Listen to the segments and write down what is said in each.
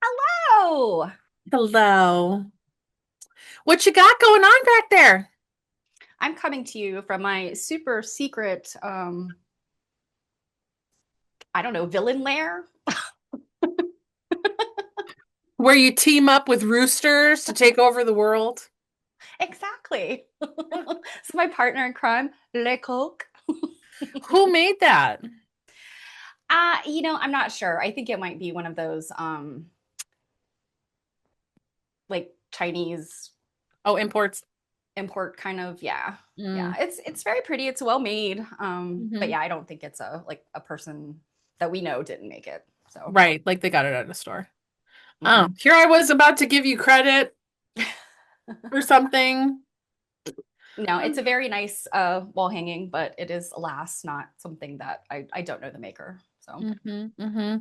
Hello. Hello. What you got going on back there? I'm coming to you from my super secret, I don't know, villain lair. Where you team up with roosters to take over the world? Exactly. It's my partner in crime, Le Coq. Who made that? I'm not sure. I think it might be one of those like Chinese Oh, imports. import kind of, yeah. Yeah. Mm. It's very pretty. It's well made. But Hmm. yeah, I don't think it's a person that we know didn't make it. So Right, like they got it at a store. Oh, mhm. here I was about to give you credit for something. No, it's a very nice wall hanging, but it is, alas, not something that I don't know the maker. So Hmm. Hmm.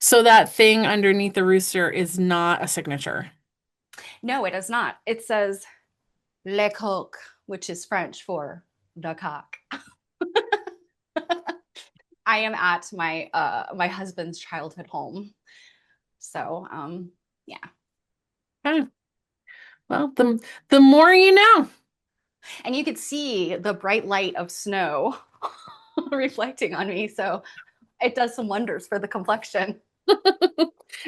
So that thing underneath the rooster is not a signature. no, it is not. It says Le Coq, which is French for the cock. I am at my husband's childhood home. So yeah. Okay. Well, the more you know. And you could see the bright light of snow reflecting on me. So it does some wonders for the complexion.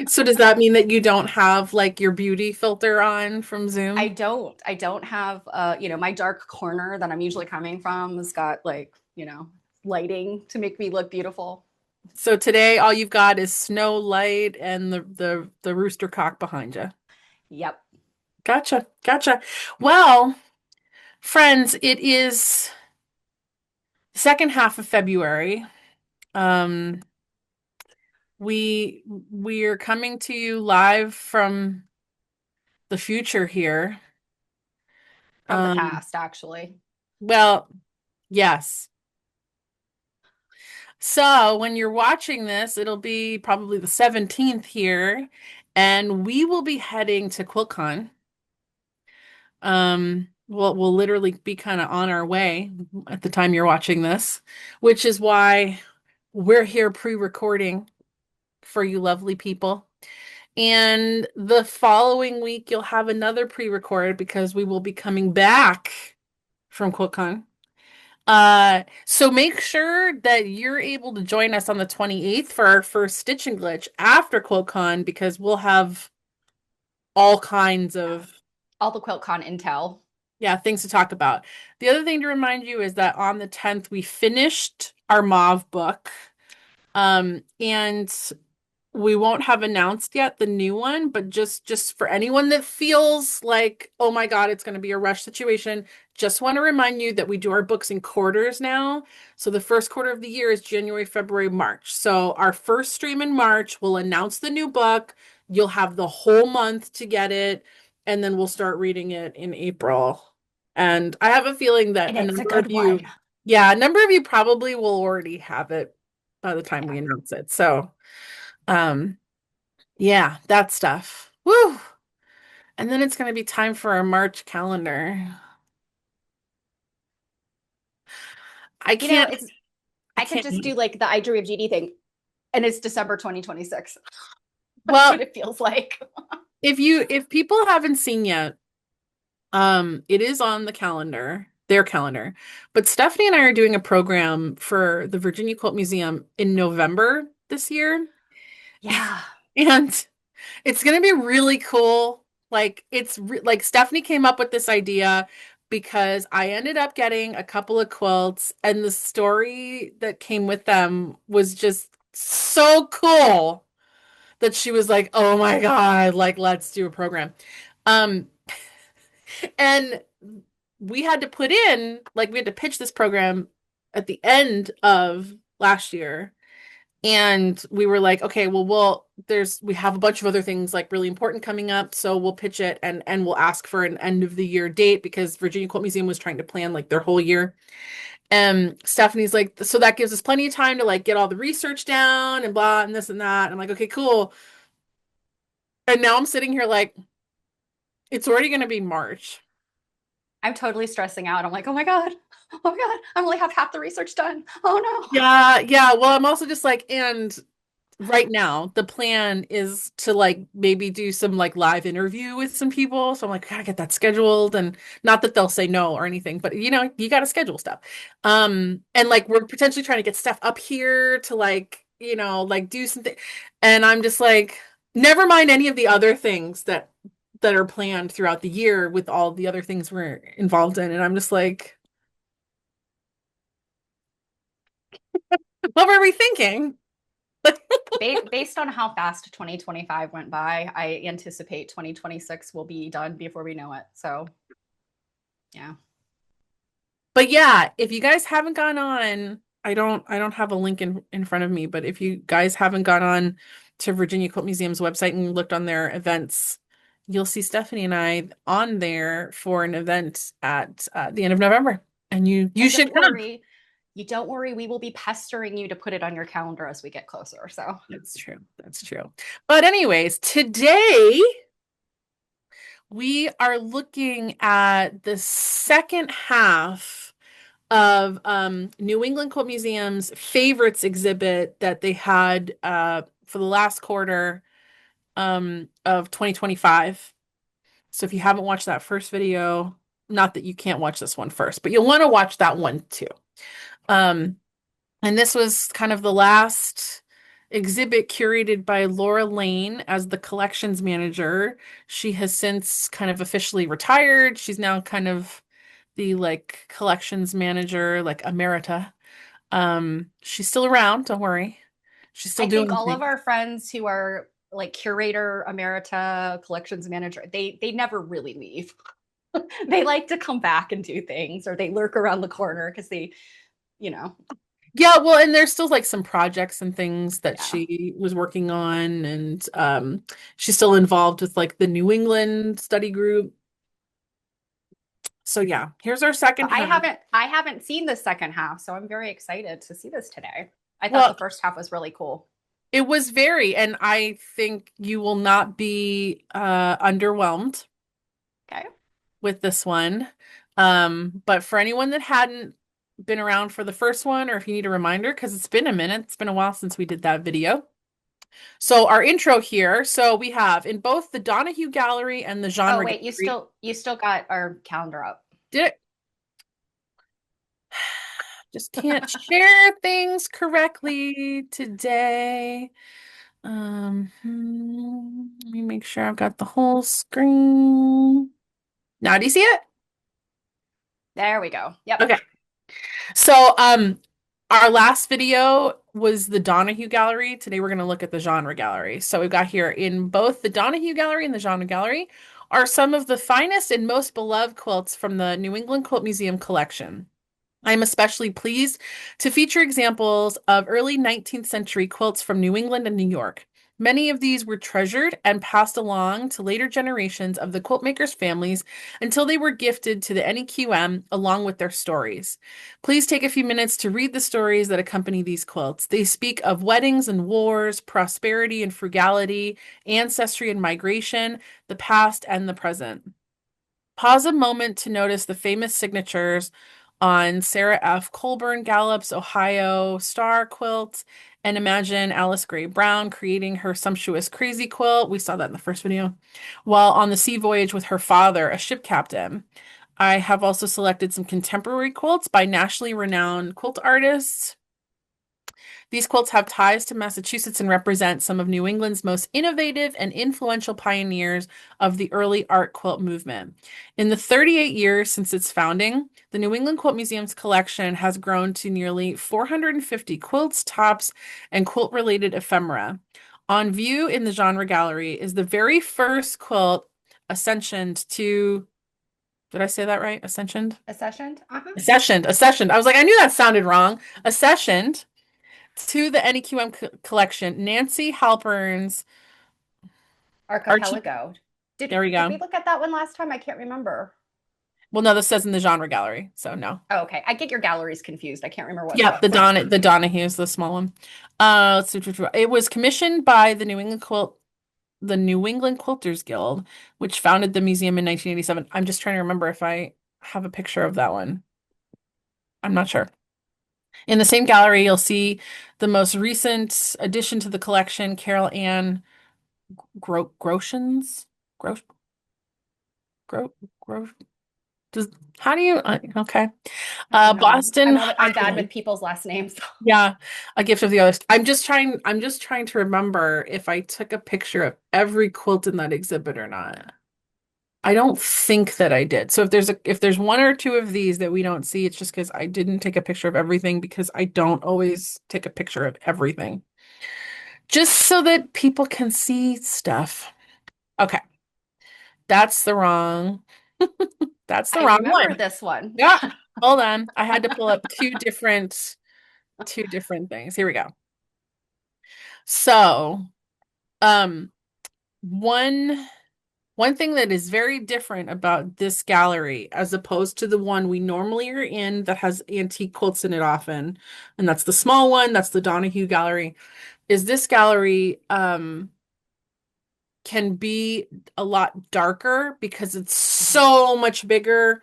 So does that mean that you don't have like your beauty filter on from I Zoom? don't. I don't have my dark corner that I'm usually coming from has got lighting to make me look beautiful. So today all you've got is snow light and the rooster cock behind you. Yep. Gotcha. Gotcha. Well, friends, it is the second half of February. Um, we're coming to you live from the future here. From the Um, past, actually. well, yes. So when you're watching this, it'll be probably the 17th here, and we will be heading to QuiltCon. We'll literally be kind of on our way at the time you're watching this, which is why we're here pre-recording for you lovely people. And the following week, you'll have another pre-record because we will be coming back from QuiltCon. So make sure that you're able to join us on the 28th for our first Stitch and Glitch after QuiltCon because we'll have all kinds Yeah. of All the QuiltCon intel. yeah, things to talk about. The other thing to remind you is that on the 10th we finished our Mauve book. And we won't have announced yet the new one, but just for anyone that feels like, oh my God, it's going to be a rush situation, just want to remind you that we do our books in quarters now. So the first quarter of the year is January, February, March. So our first stream in March, we'll announce the new book. You'll have the whole month to get it, and then we'll start reading it in April. And I have a feeling that And a it's a number of good one. you, yeah, a number of you probably will already have it by the time Yeah. we announce it. So, um, yeah, that stuff. Woo! And then it's going to be time for our March calendar. I You know, can't, it's I I could can't. just do like the I Dream of GD thing, and it's December 2026. That's Well, what it feels like. if people haven't seen yet, it is on the calendar, their calendar. But Stephanie and I are doing a program for the Virginia Quilt Museum in November this year. Yeah. And it's going to be really cool. Like like Stephanie came up with this idea because I ended up getting a couple of quilts and the story that came with them was just so cool that she was like, "Oh my God, like let's do a program." Um and we had to put in like we had to pitch this program at the end of last year. And we were like, okay, well, we have a bunch of other things like really important coming up, so we'll pitch it and we'll ask for an end of the year date because Virginia Quilt Museum was trying to plan like their whole year. And Stephanie's like, so that gives us plenty of time to like get all the research down and blah and this and that. And I'm like, okay, cool. And now I'm sitting here like, it's already going to be March. I'm totally stressing out. I'm like, oh my God. Oh my God. I only have half the research done. Oh no. Yeah, yeah. Well, I'm also just like, and right now the plan is to like maybe do some like live interview with some people. So I'm like, gotta get that scheduled, and not that they'll say no or anything, but you gotta schedule stuff. And like we're potentially trying to get stuff up here to like, like do something. And I'm just like, never mind any of the other things that are planned throughout the year with all the other things we're involved in. And I'm just like, what were we thinking? Based on how fast 2025 went by, I anticipate 2026 will be done before we know it. So, yeah. But yeah, if you guys haven't gone on, I don't have a link in front of me, but if you guys haven't gone on to Virginia Quilt Museum's website and looked on their events, you'll see Stephanie and I on there for an event at the end of November. And you And should come. don't worry, we will be pestering you to put it on your calendar as we get closer. So, That's true. That's true. But anyways, today we are looking at the second half of New England Quilt Museum's favorites exhibit that they had for the last quarter of 2025. So if you haven't watched that first video, not that you can't watch this one first, but you'll want to watch that one too. Um, and this was kind of the last exhibit curated by Laura Lane as the collections manager. She has since kind of officially retired. She's now kind of the like collections manager, like emerita. She's still around, don't worry. She's still I think doing all of things. our friends who are like curator, emerita, collections manager, they never really leave. They like to come back and do things, or they lurk around the corner because they, you know, Yeah, well, and there's still like some projects and things that yeah. she was working on, and she's still involved with like the New England study group. So yeah, here's our second But half. I haven't seen the second half, so I'm very excited to see this today. I thought the Well, first half was really cool. it was very, and I think you will not be underwhelmed Okay. with this one. But for anyone that hadn't been around for the first one, or if you need a reminder, because it's been a minute, it's been a while since we did that video. So our intro here. So we have in both the Donahue Gallery and the Oh Genre wait, Gallery. you still got our calendar up. Did it just can't share things correctly today. Let me make sure I've got the whole screen. Now, do you see it? There we go. Yep. Okay. So, our last video was the Donahue Gallery. Today we're going to look at the Genre Gallery. So we've got here in both the Donahue Gallery and the Genre Gallery are some of the finest and most beloved quilts from the New England Quilt Museum collection. I'm especially pleased to feature examples of early 19th century quilts from New England and New York. Many of these were treasured and passed along to later generations of the quilt makers' families until they were gifted to the NEQM along with their stories. Please take a few minutes to read the stories that accompany these quilts. They speak of weddings and wars, prosperity and frugality, ancestry and migration, the past and the present. Pause a moment to notice the famous signatures on Sarah F. Colburn Gallup's Ohio Star quilt, and imagine Alice Gray Brown creating her sumptuous crazy quilt. We saw that in the first video. While on the sea voyage with her father, a ship captain. I have also selected some contemporary quilts by nationally renowned quilt artists. These quilts have ties to Massachusetts and represent some of New England's most innovative and influential pioneers of the early art quilt movement. In the 38 years since its founding, the New England Quilt Museum's collection has grown to nearly 450 quilts, tops, and quilt-related ephemera. On view in the Genre Gallery is the very first quilt ascensioned to, did I say that right? Ascensioned? A session? Uh-huh. Accessioned. I was like, I knew that sounded wrong. Accessioned to the NEQM collection. Nancy Halpern's Archie. Archipelago. There we Did we go. look at that one last time? I can't remember. Well, no, this says in the genre gallery, so no. Oh, okay. I get your galleries confused. I can't remember what's Yeah, what. The Donahue's the small one. It was commissioned by the New England Quilters Guild, which founded the museum in 1987. I'm just trying to remember if I have a picture of that one. I'm not sure. In the same gallery, you'll see the most recent addition to the collection, Carol Ann Groshans. Gro Gro Gro does how do you okay. I don't know. Boston I'm bad Highland. with people's last names. Yeah, a gift of the artist. I'm just trying to remember if I took a picture of every quilt in that exhibit or not. I don't think that I did. So if there's one or two of these that we don't see, it's just because I didn't take a picture of everything because I don't always take a picture of everything. Just so that people can see stuff. Okay. That's the wrong. That's the I wrong remember one. this one. Yeah. Hold on. I had to pull up two different things. Here we go. So, um, one one thing that is very different about this gallery as opposed to the one we normally are in that has antique quilts in it often, and that's the small one, that's the Donahue gallery, is this gallery can be a lot darker because it's Mhm. so much bigger.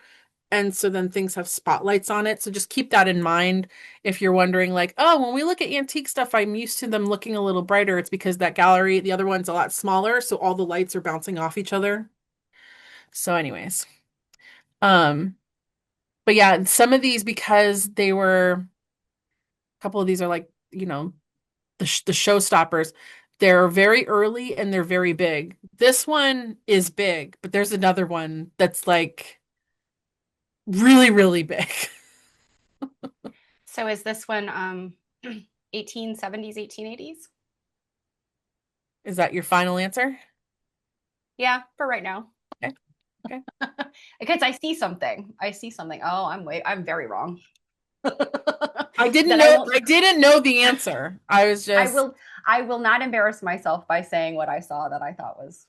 And so then things have spotlights on it. So just keep that in mind if you're wondering, like, oh, when we look at antique stuff, I'm used to them looking a little brighter. It's because that gallery, the other one's a lot smaller, so all the lights are bouncing off each other. So, anyways, um, but yeah, some of these because they were a couple of these are like, the showstoppers. They're very early and they're very big. This one is big, but there's another one that's like really, really big. So is this one 1870s, 1880s? Is that your final answer? Yeah, for right now. Okay. Okay. Because I see something. I see something. Oh, I'm very wrong. I didn't That I know won't I didn't know the answer. I was I just will I will not embarrass myself by saying what I saw that I thought was.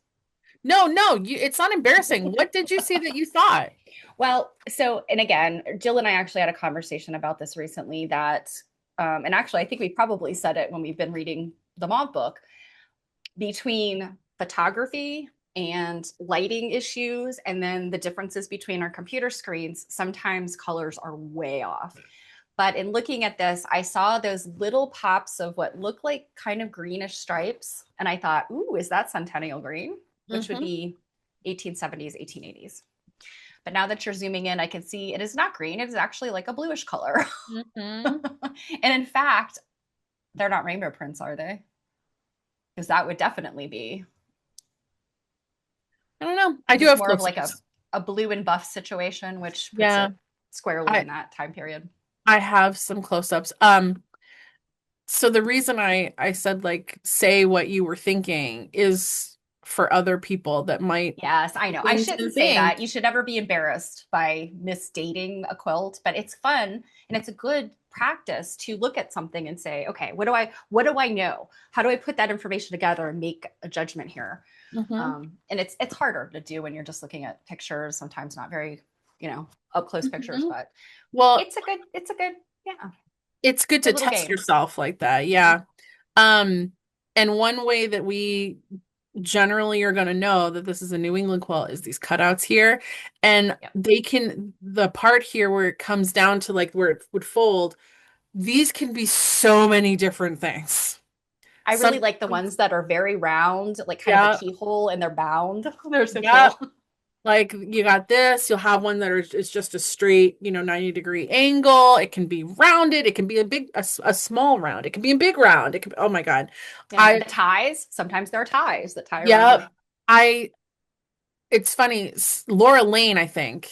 no, no, it's not embarrassing. What did you see that you thought? Well, so and again, Jill and I actually had a conversation about this recently that and actually I think we probably said it when we've been reading the Mauve book between photography and lighting issues and then the differences between our computer screens, sometimes colors are way off. But in looking at this, I saw those little pops of what looked like kind of greenish stripes. And I thought, ooh, is that Centennial Green? Which would Hmm. be 1870s, 1880s. But now that you're zooming in, I can see it is not green. It is actually like a bluish color. Hmm. And in fact, they're not rainbow prints, are they? Because that would definitely be. I don't know. I Is do this have more of like close-ups. a blue and buff situation, which puts Yeah. it squarely I in that time period? I have some close-ups. So the reason I said like say what you were thinking is for other people that might Yes, I know. I things shouldn't and say that. think. You should never be embarrassed by misstating a quilt, but it's fun and it's a good practice to look at something and say, okay, what do I know? How do I put that information together and make a judgment here? Hmm. And it's harder to do when you're just looking at pictures, sometimes not very, up close pictures, Hmm. but Well, it's a good, yeah, it's good good to little test game. yourself like that. Yeah. Um, and one way that we generally are going to know that this is a New England quilt is these cutouts here. And Yep. the part here where it comes down to like where it would fold, these can be so many different things. I really Some, like the ones that are very round, like kind of a yeah, keyhole, and they're bound. They're so yeah. cool. Like you got this, you'll have one that is just a straight, 90-degree angle. It can be rounded. It can be a small round. It can be a big round. It can, oh my God. Yeah, I, and the ties. Sometimes there are ties that tie around yeah, your. I, it's funny. Laura Lane, I think,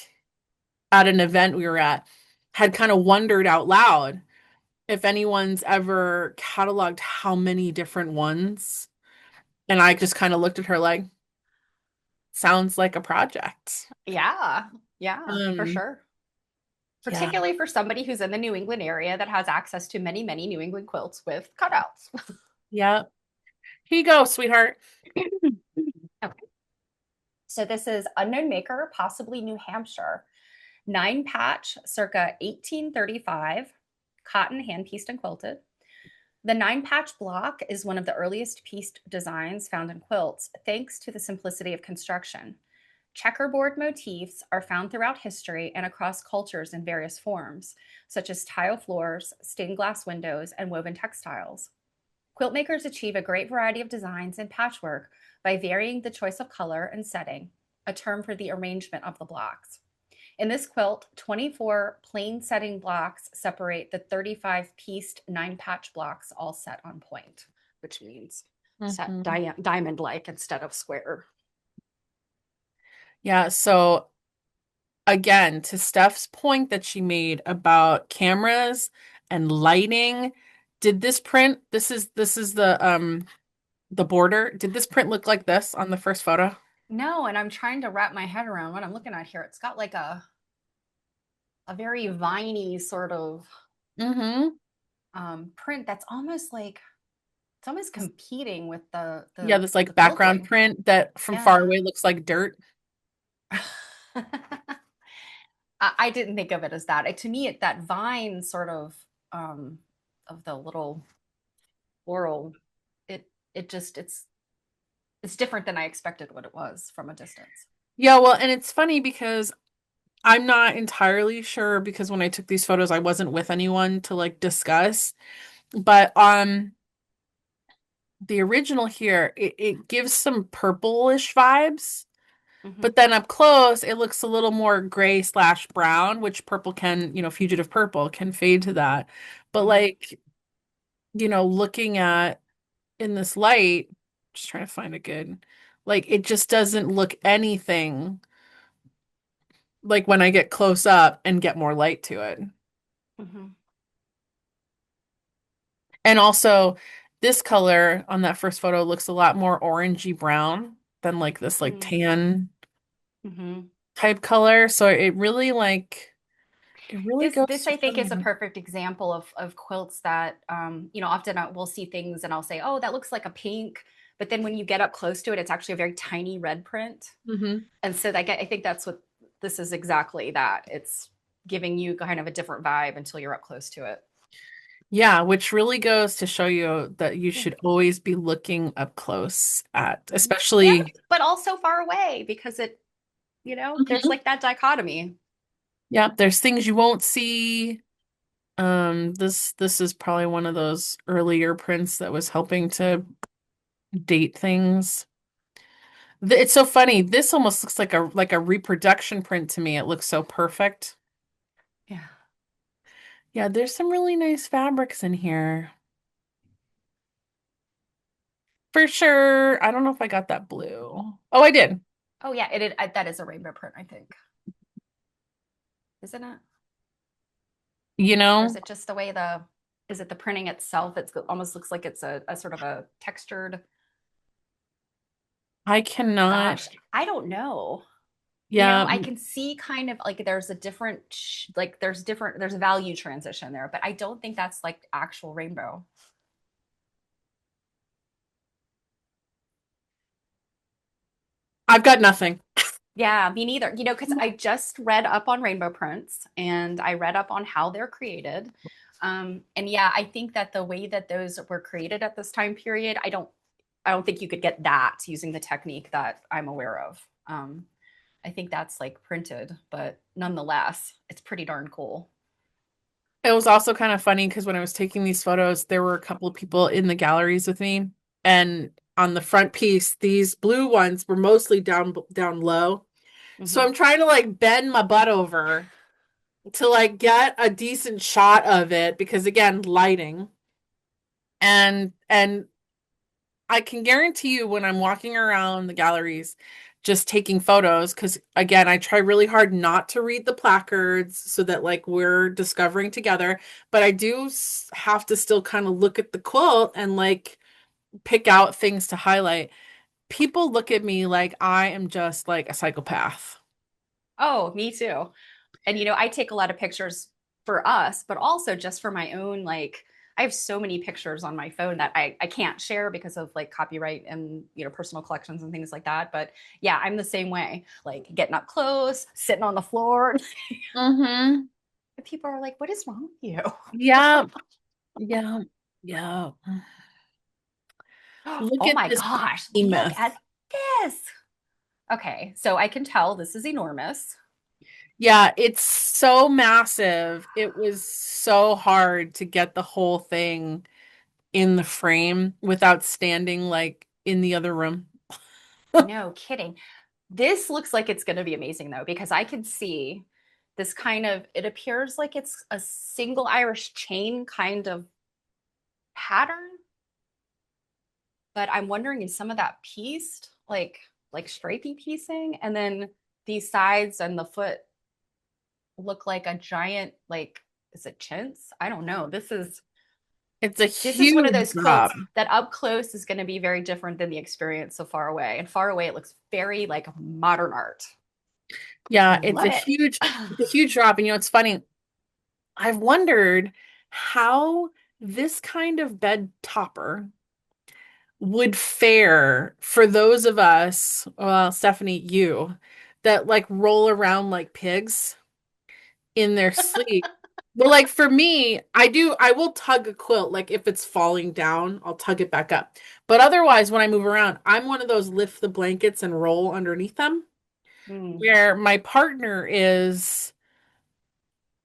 at an event we were at, had kind of wondered out loud if anyone's ever cataloged how many different ones. And I just kind of looked at her like, sounds like a project. Yeah, yeah, for Um, sure. Yeah. particularly for somebody who's in the New England area that has access to many, many New England quilts with cutouts. Yeah. Here you go, sweetheart. Okay. So this is unknown maker, possibly New Hampshire. 9 patch, circa 1835, cotton hand pieced and quilted. The 9 patch block is one of the earliest pieced designs found in quilts, thanks to the simplicity of construction. Checkerboard motifs are found throughout history and across cultures in various forms, such as tile floors, stained glass windows, and woven textiles. Quilt makers achieve a great variety of designs in patchwork by varying the choice of color and setting, a term for the arrangement of the blocks. In this quilt, 24 plain setting blocks separate the 35 pieced 9 patch blocks all set on point, which means set Hmm. diamond like instead of square. Yeah, so again, to Steph's point that she made about cameras and lighting, did this print, this is the border. Did this print look like this on the first photo? No, and I'm trying to wrap my head around what I'm looking at here. It's got like a very viney sort of Mm-hmm. print that's almost like it's almost competing with Yeah, the this like the background quilting. print that from far Yeah. away looks like dirt. I didn't think of it as that. To me, that vine sort um, of the little floral, it just it's different than I expected what it was from a distance. Yeah, well, and it's funny because I'm not entirely sure because when I took these photos, I wasn't with anyone to like discuss. But the original here, it gives some purplish vibes. Hmm. But then up close, it looks a little more gray slash brown, which purple can, fugitive purple can fade to that. But Hmm. like, looking at in this light, just trying to find a good, like it just doesn't look anything like when I get close up and get more light to it. Hmm. And also, this color on that first photo looks a lot more orangey brown than like this like Hmm. tan Hmm. type color. So it really goes This to I show think is a you. perfect example of quilts that often we'll see things and I'll say, oh, that looks like a pink, but then when you get up close to it, it's actually a very tiny red print. Hmm. And so I think that's what this is exactly that. It's giving you kind of a different vibe until you're up close to it. Yeah, which really goes to show you that you Yeah. should always be looking up close at, Mhm. And especially, but also far away because there's Mhm. like that dichotomy. Yeah, there's things you won't see. This is probably one of those earlier prints that was helping to date things. It's so funny. This almost looks like a reproduction print to me. It looks so perfect. Yeah. Yeah, there's some really nice fabrics in here. For sure. I don't know if I got that blue. Oh, I did. Oh yeah, that is a rainbow print, I think. Isn't it? You Or is know, it just the way the is it the printing itself? It almost looks like it's a sort of a textured. I cannot. Gosh, I don't know. Yeah, I can see kind of like there's a different like there's a value transition there, but I don't think that's like actual rainbow. I've got nothing. Yeah, me neither. Because I just read up on rainbow prints and I read up on how they're created. And yeah, I think that the way that those were created at this time period, I don't think you could get that using the technique that I'm aware of. I think that's like printed, but nonetheless, it's pretty darn cool. It was also kind of funny because when I was taking these photos, there were a couple of people in the galleries with me, and on the front piece, these blue ones were mostly down low. So Hmm. I'm trying to like bend my butt over to like get a decent shot of it because again, lighting. And I can guarantee you when I'm walking around the galleries just taking photos, because again, I try really hard not to read the placards so that like we're discovering together, but I do have to still kind of look at the quilt and like pick out things to highlight. People look at me like I am just like a psychopath. Oh, me too. And I take a lot of pictures for us, but also just for my own, like, I have so many pictures on my phone that I can't share because of like copyright and personal collections and things like that. But yeah, I'm the same way. Like getting up close, sitting on the floor. Mm-hmm. People are like, "What is wrong with you?" Yeah. Yeah. Yeah. Look Oh at my this gosh, look behemoth. at this. Okay, so I can tell this is enormous. Yeah, it's so massive. It was so hard to get the whole thing in the frame without standing like in the other room. No kidding. This looks like it's going to be amazing though, because I can see this kind of, it appears like it's a single Irish chain kind of pattern, but I'm wondering is some of that pieced, like stripy piecing, and then these sides and the foot look like a giant, like, is it chintz? I don't know. It's a This is one of huge those quilts job. that up close is going to be very different than the experience so far away. And far away, it looks very like modern art. Yeah, Love it. it's a huge job. And it's funny. I've wondered how this kind of bed topper would fare for those of us, well, Stephanie, you, that like roll around like pigs in their sleep. Well, like for me, I will tug a quilt. Like if it's falling down, I'll tug it back up. But otherwise, when I move around, I'm one of those lift the blankets and roll underneath them, Mm, where my partner is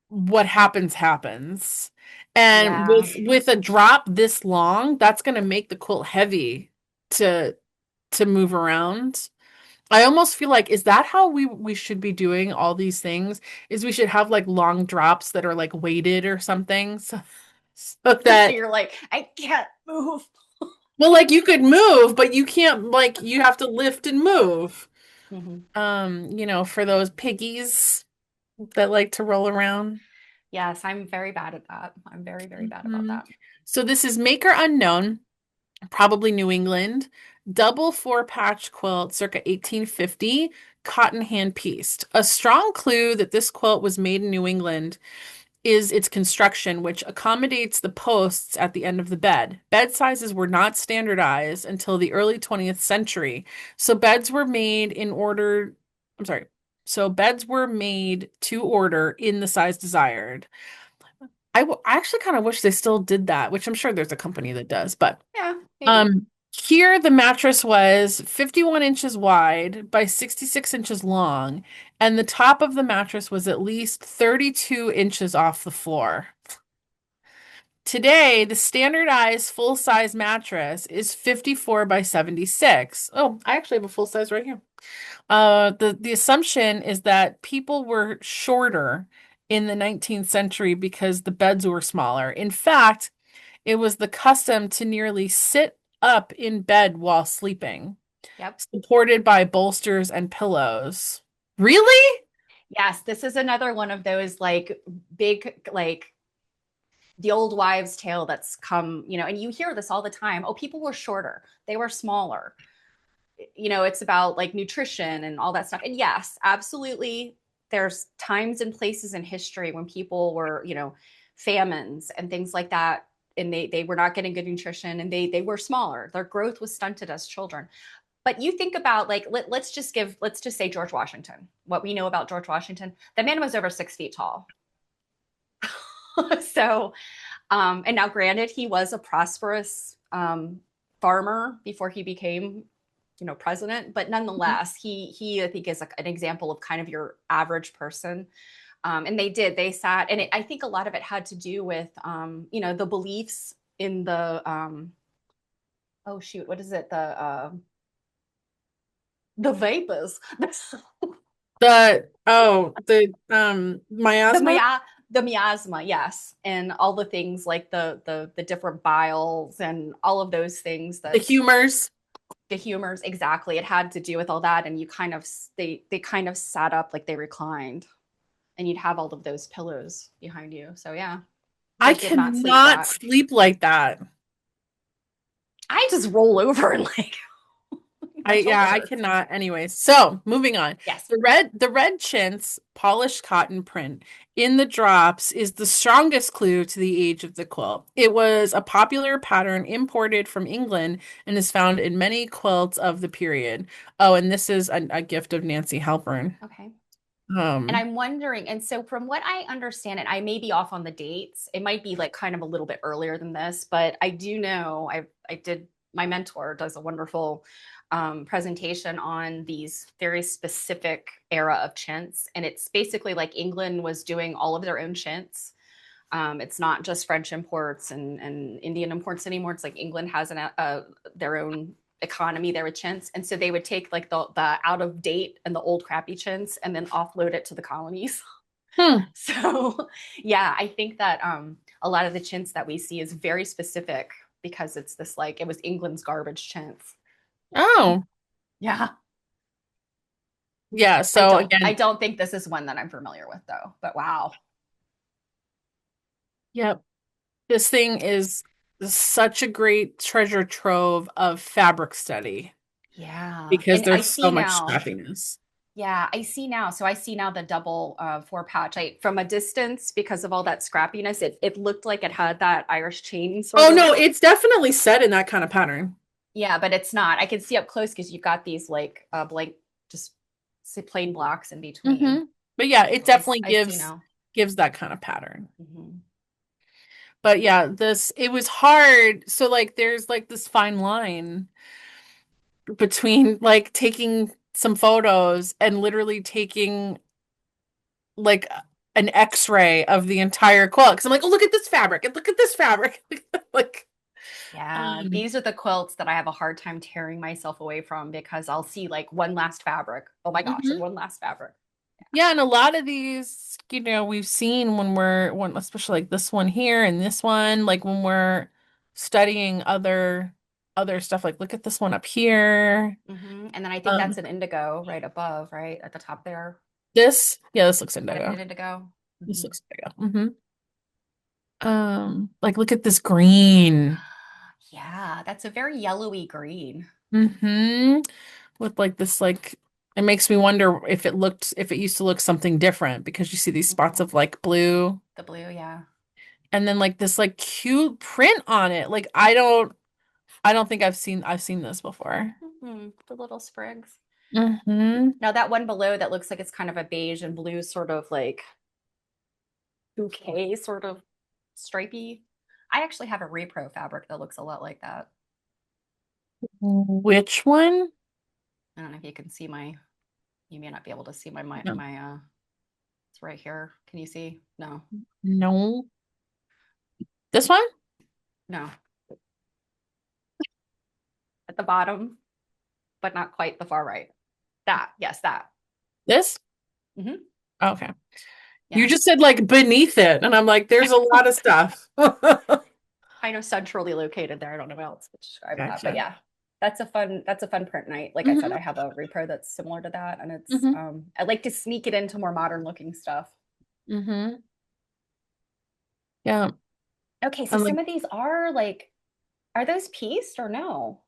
what happens happens. And yeah. with a drop this long, that's going to make the quilt heavy to to move around. I almost feel like is that how we should be doing all these things? Is we should have like long drops that are like weighted or something so So that you're like, I can't move. well like you could move, but you can't like you have to lift and move. Mhm. For those piggies that like to roll around. Yes, I'm very bad at that. I'm very, very bad about Mhm. that. So this is Maker Unknown, probably New England, double four patch quilt, circa 1850, cotton hand pieced. A strong clue that this quilt was made in New England is its construction, which accommodates the posts at the end of the bed. Bed sizes were not standardized until the early 20th century. So beds were made in order, I'm sorry. So beds were made to order in the size desired. I actually kind of wish they still did that, which I'm sure there's a company that does, but Yeah, maybe. here the mattress was 51 inches wide by 66 inches long, and the top of the mattress was at least 32 inches off the floor. Today, the standardized full-size mattress is 54 by 76. Oh, I actually have a full size right here. The assumption is that people were shorter in the 19th century because the beds were smaller. In fact, it was the custom to nearly sit up in bed while sleeping, Yep. supported by bolsters and pillows. Really? Yes, this is another one of those like big, like the old wives' tale that's come, and you hear this all the time. Oh, people were shorter, they were smaller. It's about like nutrition and all that stuff. And yes, absolutely, there's times and places in history when people were, famines and things like that. And they were not getting good nutrition and they were smaller. Their growth was stunted as children. But you think about like let's just say George Washington. What we know about George Washington, the man was over 6 feet tall. So and now, granted, he was a prosperous farmer before he became, president. But nonetheless, he I think is an example of kind of your average person. And they sat, and I think a lot of it had to do with, the beliefs in the oh shoot, what is it, the vapors, The the miasma, mia the miasma, yes, and all the things like the different biles and all of those things the that humors. the humors, exactly, it had to do with all that. And you kind of they kind of sat up like they reclined, and you'd have all of those pillows behind you. So yeah, I they did not sleep cannot that. sleep like that. I just roll over and like I told you it I hurts. cannot. Anyways, so moving on. Yes. The red chintz polished cotton print in the drops is the strongest clue to the age of the quilt. It was a popular pattern imported from England and is found in many quilts of the period. Oh, and this is a gift of Nancy Halpern. Okay. And Um, I'm wondering, and so from what I understand, and I may be off on the dates, it might be like kind of a little bit earlier than this, but I do know I did my mentor does a wonderful presentation on these very specific era of chintz, and it's basically like England was doing all of their own chintz. It's not just French imports and Indian imports anymore. It's like England has their own economy there with chintz. And so they would take like the out of date and the old crappy chintz and then offload it to the colonies. hmm. So yeah, I think that a lot of the chintz that we see is very specific because it's this like it was England's garbage chintz. Oh, Yeah. yeah. So I again, don't think this is one that I'm familiar with though. But wow. yep. This thing is such a great treasure trove of fabric study Yeah. because And I there's see so much now. scrappiness. Yeah, I see now. So I see now the double four patch. From a distance, because of all that scrappiness, it looked like it had that Irish chain sort Oh of. no, it's definitely set in that kind of pattern. Yeah, but it's not. I can see up close because you've got these like blank, just plain blocks in between. Hmm. But yeah, it So definitely I see gives now. gives that kind of pattern. Hmm. But yeah, this it was hard. So like there's like this fine line between like taking some photos and literally taking like an X-ray of the entire quilt. Because I'm like, oh, look at this fabric and look at this fabric. Like, Yeah, um, these are the quilts that I have a hard time tearing myself away from because I'll see like one last fabric. Oh my gosh, and mhm. one last fabric. Yeah, and a lot of these, we've seen when especially like this one here and this one, like when we're studying other stuff, like look at this one up here. And then I think that's Um, an indigo right above, right at the top there. this looks Might have been indigo. an indigo. This Hmm. looks indigo. Like look at this green. Yeah, that's a very yellowy green. Hmm. With like this like it makes me wonder if it used to look something different because you see these spots Mhm. of like blue The blue, yeah. and then like this like cute print on it. Like I don't think I've seen this before. The little sprigs. Hmm. Now that one below that looks like it's kind of a beige and blue sort of like bouquet sort of stripy. I actually have a repro fabric that looks a lot like that. Which one? I don't know if you can see you may not be able to see No. my it's right here. Can you see? No. No. This one? No. At the bottom, but not quite the far right. That, yes, that. This? Hmm. Okay. You Yeah. just said like beneath it, and I'm like, there's a lot of stuff. Kind of centrally located there. I don't know how else to describe that, but Gotcha. yeah, that's a fun print night. Like I said, I Hmm. have a repro that's similar to that, and it's Hmm. I like to sneak it into more modern looking stuff. Hmm. Yeah. Okay, so I'm like, some of these are like, are those pieced or no?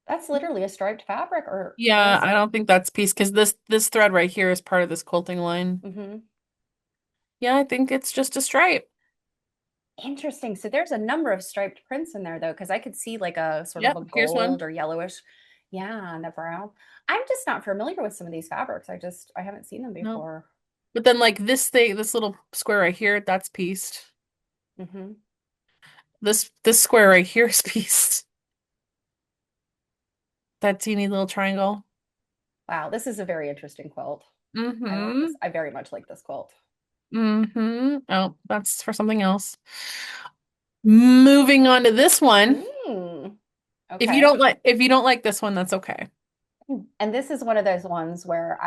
That's literally a striped fabric, or yeah, is I it? don't think that's piece because this thread right here is part of this quilting line. Hmm. Yeah, I think it's just a stripe. Interesting. So there's a number of striped prints in there though, because I could see like a sort of Yep, a here's one. gold or yellowish. Yeah, and the brown. I'm just not familiar with some of these fabrics. I haven't seen them No. before. But then like this little square right here, that's pieced. Hmm. This square right here is pieced. That teeny little triangle. Wow, this is a very interesting quilt. I like this. Mm-hmm. I very much like this quilt. Mm-hmm. Oh, that's for something else. Moving on to this one. Mm, If you okay. don't like this one, that's okay. And this is one of those ones where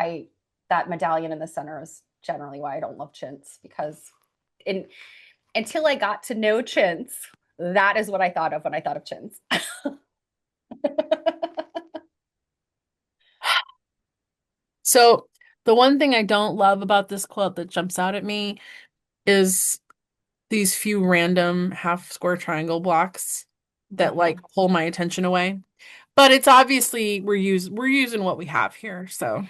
that medallion in the center is generally why I don't love chintz because in until I got to know chintz, that is what I thought of when I thought of chintz. So the one thing I don't love about this quilt that jumps out at me is these few random half square triangle blocks that like Hmm. pull my attention away. But it's obviously we're using what we have here. So,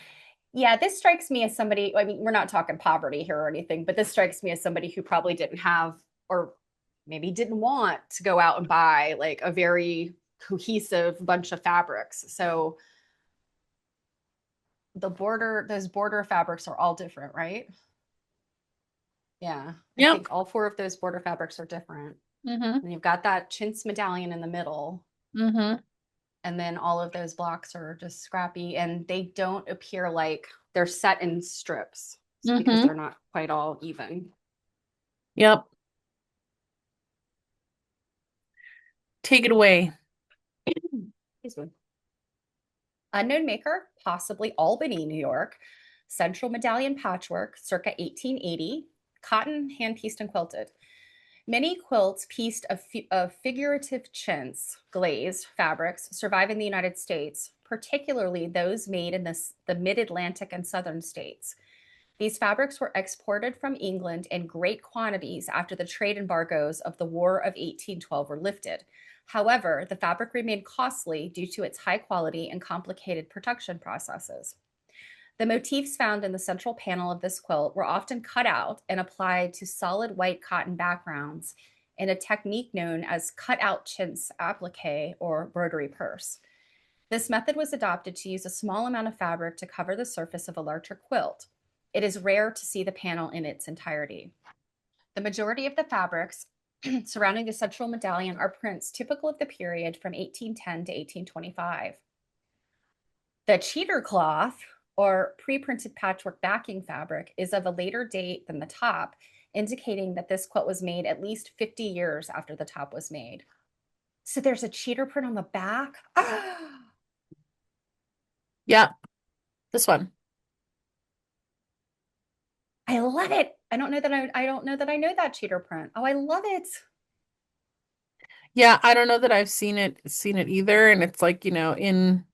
Yeah, this strikes me as somebody, I mean, we're not talking poverty here or anything, but this strikes me as somebody who probably didn't have or maybe didn't want to go out and buy like a very cohesive bunch of fabrics. So those border fabrics are all different, right? Yeah, I yep. think all four of those border fabrics are different. Mm-hmm. And you've got that chintz medallion in the middle, Mm-hmm. and then all of those blocks are just scrappy and they don't appear like they're set in strips because Mm-hmm. they're not quite all even. Yep. Take it away. Excuse me. Unknown maker, possibly Albany, New York. Central medallion patchwork, circa 1880. Cotton, hand pieced and quilted. Many quilts pieced of figurative chintz, glazed fabrics survive in the United States, particularly those made in the mid Atlantic and southern states. These fabrics were exported from England in great quantities after the trade embargoes of the War of 1812 were lifted. However, the fabric remained costly due to its high quality and complicated production processes. The motifs found in the central panel of this quilt were often cut out and applied to solid white cotton backgrounds in a technique known as cut-out chintz applique or broderie purse. This method was adopted to use a small amount of fabric to cover the surface of a larger quilt. It is rare to see the panel in its entirety. The majority of the fabrics surrounding the central medallion are prints typical of the period from 1810 to 1825. The cheater cloth, or pre-printed patchwork backing fabric, is of a later date than the top, indicating that this quilt was made at least 50 years after the top was made. So there's a cheater print on the back. Yep. This one. I love it. I don't know that I know that cheater print. Oh, I love it. Yeah, I don't know that I've seen it either. And it's like, in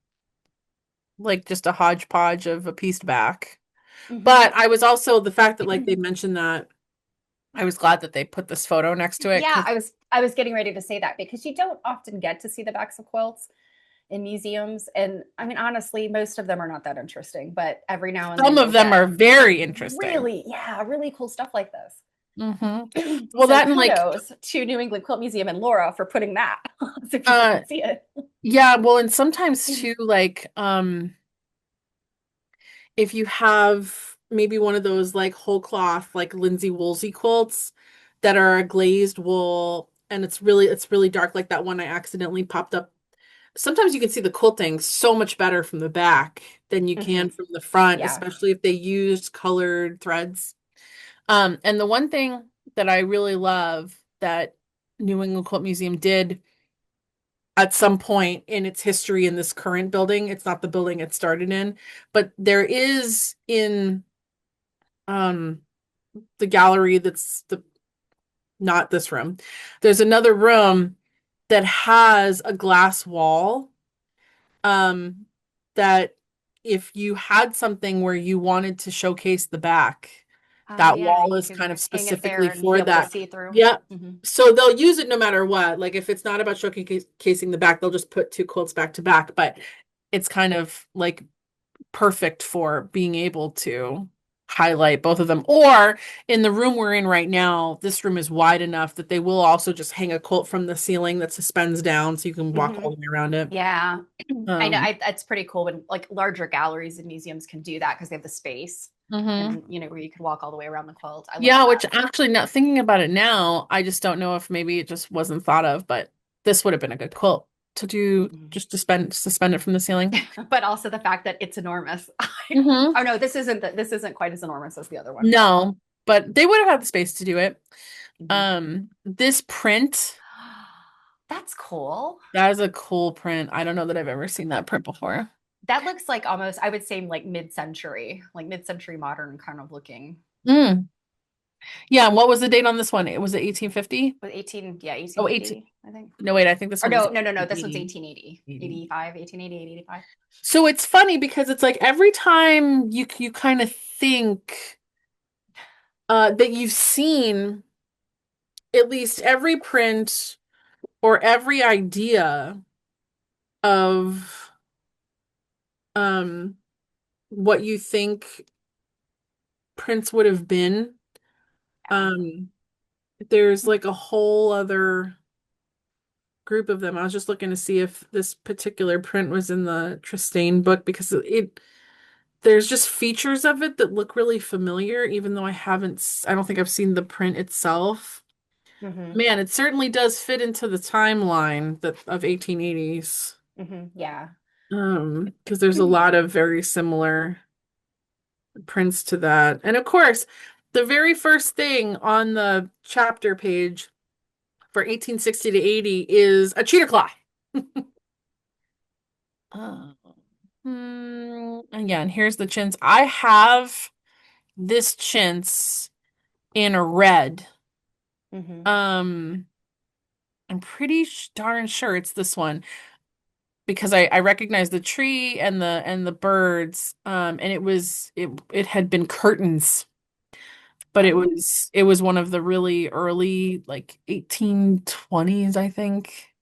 like just a hodgepodge of a pieced back. Hmm. But I was also the fact that like they mentioned that I was glad that they put this photo next to it Yeah, because I was getting ready to say that because you don't often get to see the backs of quilts in museums, and I mean honestly, most of them are not that interesting, but every now and some then of you'll them get are very interesting. really, yeah, really cool stuff like this. Well, So that and like kudos to New England Quilt Museum and Laura for putting that so people uh can see it. yeah, well, and sometimes too like if you have maybe one of those like whole cloth like linsey woolsey quilts that are a glazed wool and it's really dark like that one I accidentally popped up. Sometimes you can see the quilting so much better from the back than you can Hmm. from the front, Yeah. especially if they used colored threads. And the one thing that I really love that New England Quilt Museum did at some point in its history in this current building, it's not the building it started in, but there is in um the gallery that's the not this room. There's another room that has a glass wall um that if you had something where you wanted to showcase the back, Oh that yeah, wall you is can kind of hang it there specifically and be for able to that. see through. Yeah. Hmm. So they'll use it no matter what. Like if it's not about showcasing the back, they'll just put two quilts back to back, but it's kind of like perfect for being able to highlight both of them. Or in the room we're in right now, this room is wide enough that they will also just hang a quilt from the ceiling that suspends down so you can walk Hmm. all the way around it. Yeah, I know. Um, That's pretty cool when like larger galleries and museums can do that because they have the space, mhm. and where you can walk all the way around the quilt. I love Yeah, that. which actually, not thinking about it now, I just don't know if maybe it just wasn't thought of, but this would have been a good quilt to do Mhm. just to suspend it from the ceiling. But also the fact that it's enormous. Hmm. Oh no, this isn't quite as enormous as the other one, but No, but they would have had the space to do it. mhm. This print, That's cool. that is a cool print. I don't know that I've ever seen that print before. That looks like almost, I would say, like mid-century modern kind of looking. Mm. Yeah, and what was the date on this one? It was it 1850? With 18, yeah, Oh, 18. 1880, I think. No, wait, I think this Or one was no, this one's 1880. 1880, 80. 85, 1880, 85. So it's funny because it's like every time you kind of think that you've seen at least every print or every idea of um what you think prints would have been. Yeah. Um, there's like a whole other group of them. I was just looking to see if this particular print was in the Tristane book because there's just features of it that look really familiar, even though I don't think I've seen the print itself. Hmm. Man, it certainly does fit into the timeline that of 1880s. Yeah. Because there's a lot of very similar prints to that. And of course, the very first thing on the chapter page for 1860 to 80 is a cheater claw. Uh, Again, here's the chintz. I have this chintz in a red. Hmm. Um, I'm pretty darn sure it's this one because I recognize the tree and the birds. And it had been curtains, but Oh. it was one of the really early like 1820s, I think,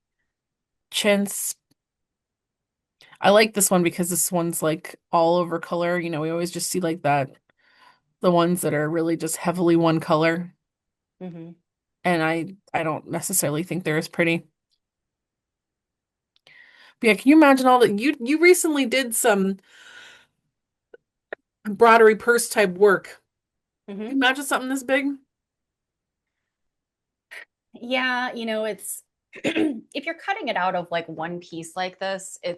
chintz. I like this one because this one's like all over color. You know, we always just see like that, the ones that are really just heavily one color. Hmm. And I don't necessarily think they're as pretty. But yeah, can you imagine all that you recently did some embroidery purse type work. Can Hmm. you imagine something this big? Yeah, it's if you're cutting it out of like one piece like this, I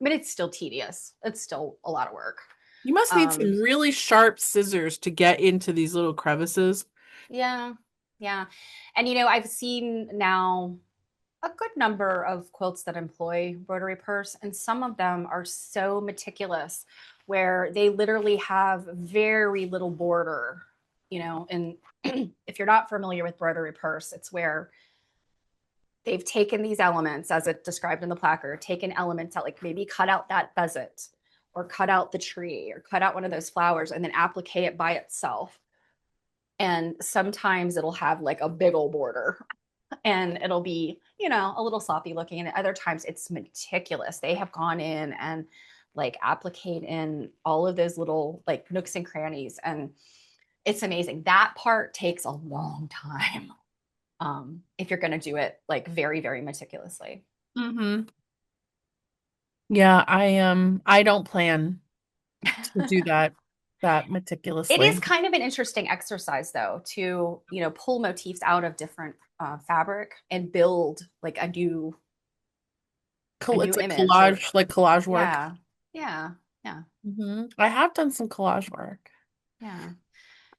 mean, it's still tedious. It's still a lot of work. You must need Um, some really sharp scissors to get into these little crevices. yeah, yeah. And I've seen now a good number of quilts that employ rotary purse, and some of them are so meticulous where they literally have very little border, and if you're not familiar with rotary purse, it's where they've taken these elements as it described in the placard, taken elements that like maybe cut out that pheasant or cut out the tree or cut out one of those flowers and then applique it by itself. And sometimes it'll have like a big old border and it'll be, a little sloppy looking. And other times it's meticulous. They have gone in and like appliqued in all of those little like nooks and crannies. And it's amazing. That part takes a long time, if you're going to do it like very, very meticulously. Hmm. Yeah, I don't plan to do that It is meticulously. kind of an interesting exercise, though, to pull motifs out of different fabric and build like a new It's like image. Or collage work. yeah, yeah, yeah, I have done some collage work. yeah.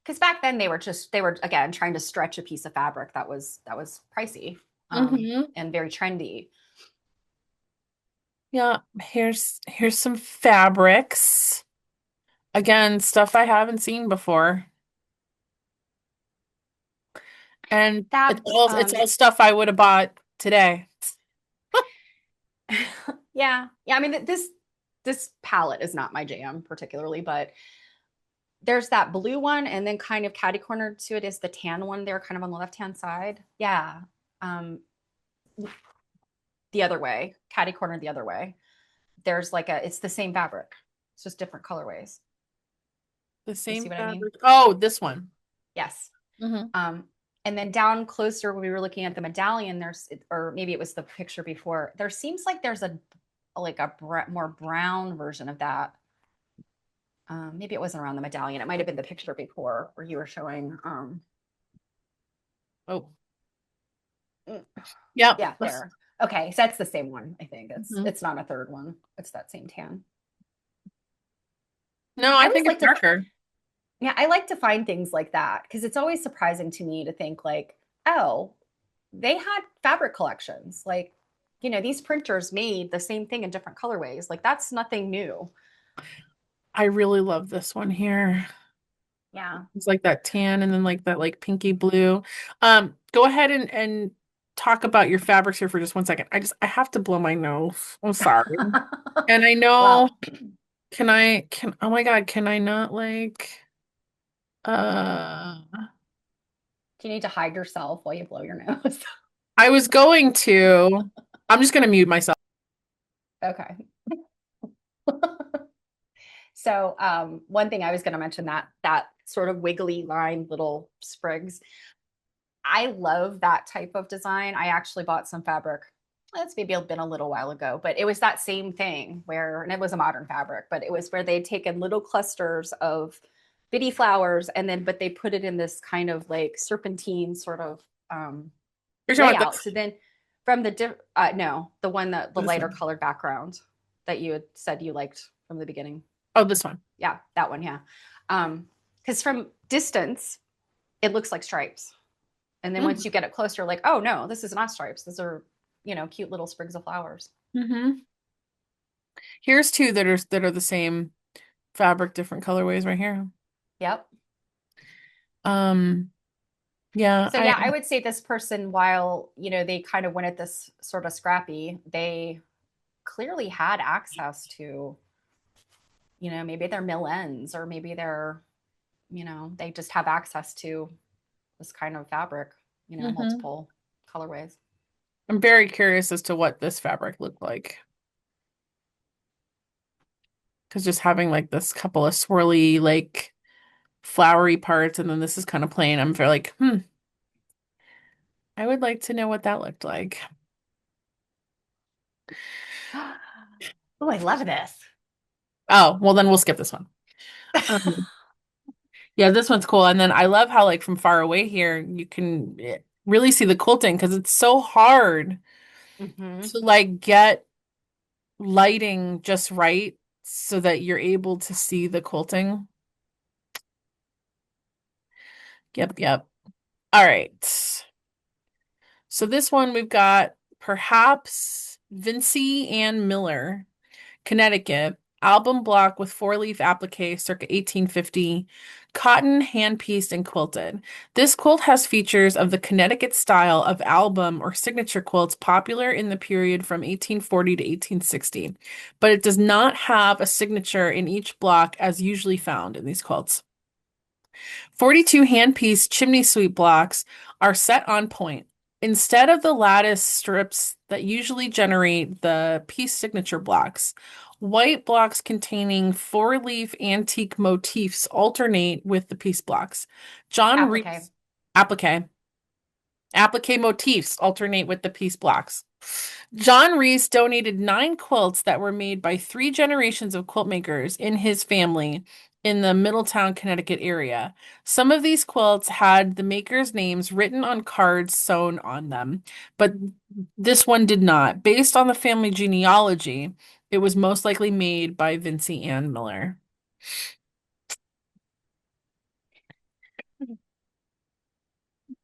Because back then they were again trying to stretch a piece of fabric that was pricey, Hmm. and very trendy. Yeah, here's some fabrics. Again, stuff I haven't seen before. And That it's all stuff I would have bought today. yeah, yeah. I mean, this palette is not my jam particularly, but there's that blue one, and then kind of catty corner to it is the tan one there, kind of on the left hand side. Yeah, um, the other way, catty corner the other way. There's like it's the same fabric, it's just different colorways. The You see same what I mean? fabric. Oh, this one. Yes. Hmm. Um, and then down closer when we were looking at the medallion, or maybe it was the picture before. There seems like there's a like a more brown version of that. Maybe it wasn't around the medallion. It might have been the picture before where you were showing. Oh, Mm, yep. yeah, there. Okay, so that's the same one. I think Mhm. it's not a third one. It's that same tan. No, I I always think it's like to, darker. yeah, I like to find things like that because it's always surprising to me to think like, oh, they had fabric collections. Like, these printers made the same thing in different colorways. Like that's nothing new. I really love this one here. Yeah. It's like that tan and then like that like pinky blue. Go ahead and talk about your fabrics here for just 1 second. I have to blow my nose. I'm sorry. And I know, Well, oh my God, can I not like uh Do you need to hide yourself while you blow your nose? I was going to, I'm just going to mute myself. Okay. So one thing I was going to mention, that sort of wiggly line little sprigs. I love that type of design. I actually bought some fabric. That's maybe been a little while ago, but it was that same thing where, and it was a modern fabric, but it was where they'd taken little clusters of bitty flowers and then, but they put it in this kind of like serpentine sort of You're talking about layout. this, So then from no, the one that the this lighter one. colored background that you had said you liked from the beginning. Oh, this one. Yeah, that one. Yeah. Because from distance, it looks like stripes. And then once Mm-hmm. you get it closer, like, oh no, this is not stripes. These are, cute little sprigs of flowers. Mm-hmm. Here's two that are the same fabric, different colorways right here. Yep. Um, yeah, So yeah, I would say this person, while, they kind of went at this sort of scrappy, they clearly had access to, maybe their mill ends, or maybe they just have access to this kind of fabric, hmm multiple colorways. I'm very curious as to what this fabric looked like. Because just having like this couple of swirly, like flowery parts, and then this is kind of plain. I'm very like, I would like to know what that looked like. Oh, I love this. Oh, well, then we'll skip this one. Um, yeah, this one's cool. And then I love how, like, from far away here, you can really see the quilting because it's so hard Hmm. to, like, get lighting just right so that you're able to see the quilting. Yep, yep. All right. So this one we've got perhaps Vincy and Miller. Connecticut, album block with four-leaf applique circa 1850, cotton, hand-pieced, and quilted. This quilt has features of the Connecticut style of album or signature quilts popular in the period from 1840 to 1860, but it does not have a signature in each block as usually found in these quilts. 42 hand-pieced chimney sweep blocks are set on point. Instead of the lattice strips that usually generate the piece signature blocks, white blocks containing four-leaf antique motifs alternate with the piece blocks. John Applique. Reese applique. Applique motifs alternate with the piece blocks. John Reese donated 9 quilts that were made by 3 generations of quilt makers in his family in the Middletown, Connecticut area. Some of these quilts had the makers' names written on cards sewn on them, but this one did not. Based on the family genealogy, it was most likely made by Vincy Ann Miller.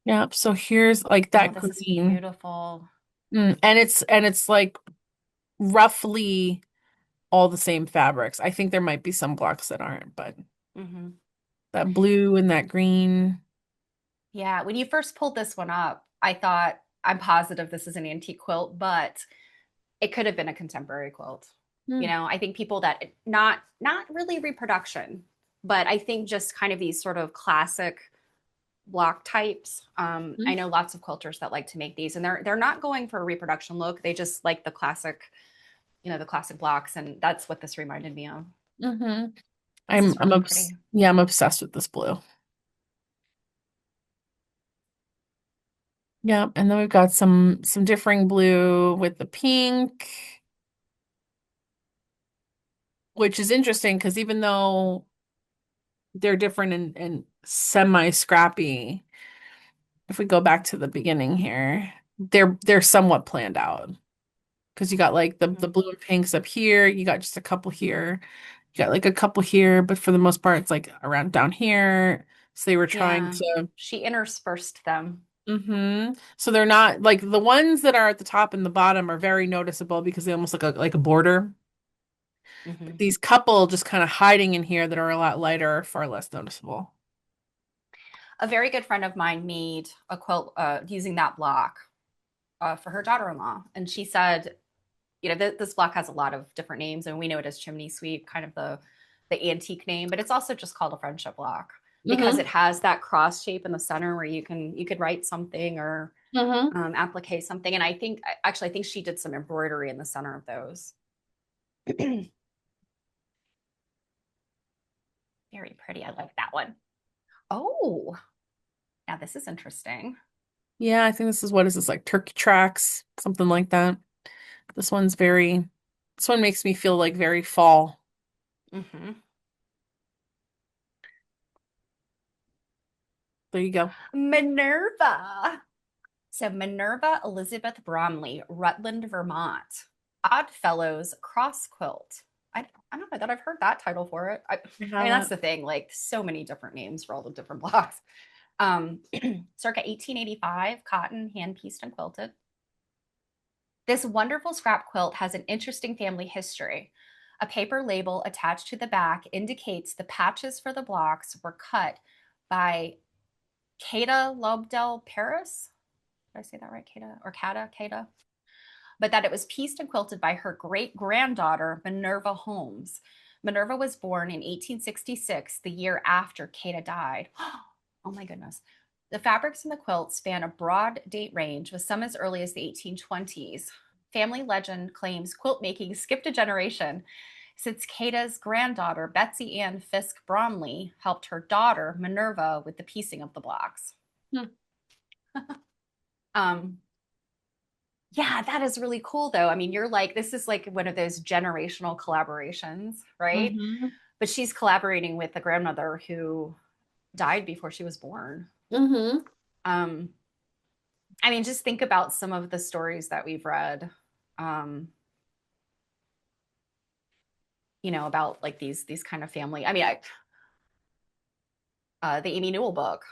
Yep, so here's like Oh, that this is green. beautiful. And it's like roughly all the same fabrics. I think there might be some blocks that aren't, but Hmm. that blue and that green. Yeah, when you first pulled this one up, I thought, I'm positive this is an antique quilt, but it could have been a contemporary quilt. Hmm. I think people that not really reproduction, but I think just kind of these sort of classic block types. I know lots of quilters that like to make these, and they're not going for a reproduction look. They just like the classic, the classic blocks, and that's what this reminded me of. Mm-hmm. This I'm is I'm really obs pretty. yeah, I'm obsessed with this blue. Yeah, and then we've got some differing blue with the pink, which is interesting because even though they're different and semi-scrappy, if we go back to the beginning here, they're somewhat planned out. Because you got like the Mhm. blue and pinks up here, you got just a couple here, you got like a couple here, but for the most part, it's like around down here. So they were trying Yeah, to, she interspersed them. So they're not like the ones that are at the top and the bottom are very noticeable because they almost look like a border. But Hmm. these couple just kind of hiding in here that are a lot lighter are far less noticeable. A very good friend of mine made a quilt using that block for her daughter-in-law, and she said, this block has a lot of different names, and we know it as chimney sweep, kind of the antique name, but it's also just called a friendship block. because Mm-hmm. it has that cross shape in the center where you could write something or Mm-hmm. applique something. And I think actually I think she did some embroidery in the center of those. Very pretty. I like that one. Oh, now this is interesting. Yeah, I think this is what is this like turkey tracks, something like that. This one's very, this one makes me feel like very fall. Hmm. There you go. Minerva. So Minerva Elizabeth Bromley, Rutland, Vermont. Oddfellows Cross Quilt. I don't know that I've heard that title for it. I I mean, that's haven't. the thing, like so many different names for all the different blocks. Um, circa 1885, cotton, hand pieced and quilted. This wonderful scrap quilt has an interesting family history. A paper label attached to the back indicates the patches for the blocks were cut by Cada Lobdell Paris. Did I say that right? Cada or Cada? Cada? But that it was pieced and quilted by her great granddaughter, Minerva Holmes. Minerva was born in 1866, the year after Cada died. Oh my goodness. The fabrics in the quilt span a broad date range, with some as early as the 1820s. Family legend claims quilt making skipped a generation since Cada's granddaughter, Betsy Ann Fisk Bromley, helped her daughter, Minerva, with the piecing of the blocks. Hmm. Um, yeah, that is really cool though. I mean, you're like, this is like one of those generational collaborations, right? Mm-hmm. But she's collaborating with a grandmother who died before she was born. Mm-hmm. Um, I mean, just think about some of the stories that we've read, um, about like these kind of family. I mean, the Amy Newell book,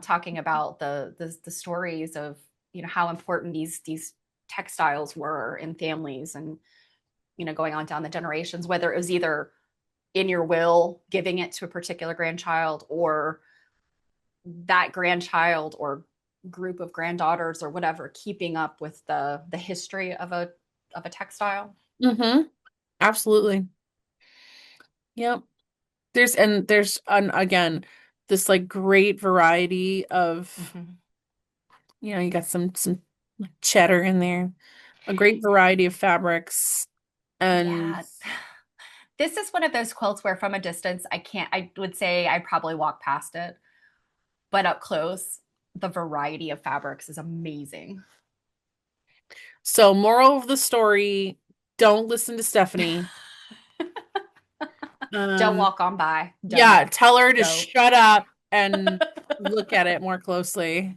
talking about the stories of how important these textiles were in families, and going on down the generations, whether it was either in your will giving it to a particular grandchild, or that grandchild or group of granddaughters or whatever keeping up with the history of a textile. Mm-hmm. Absolutely. Yep. There's an again this like great variety of, Mm-hmm. you got some like, cheddar in there, a great variety of fabrics, and Yeah. This is one of those quilts where from a distance I would say I probably walk past it, but up close the variety of fabrics is amazing. so moral of the story, don't listen to Stephanie. Don't Um, walk on by. Don't. yeah, tell her to Don't. shut up and look at it more closely.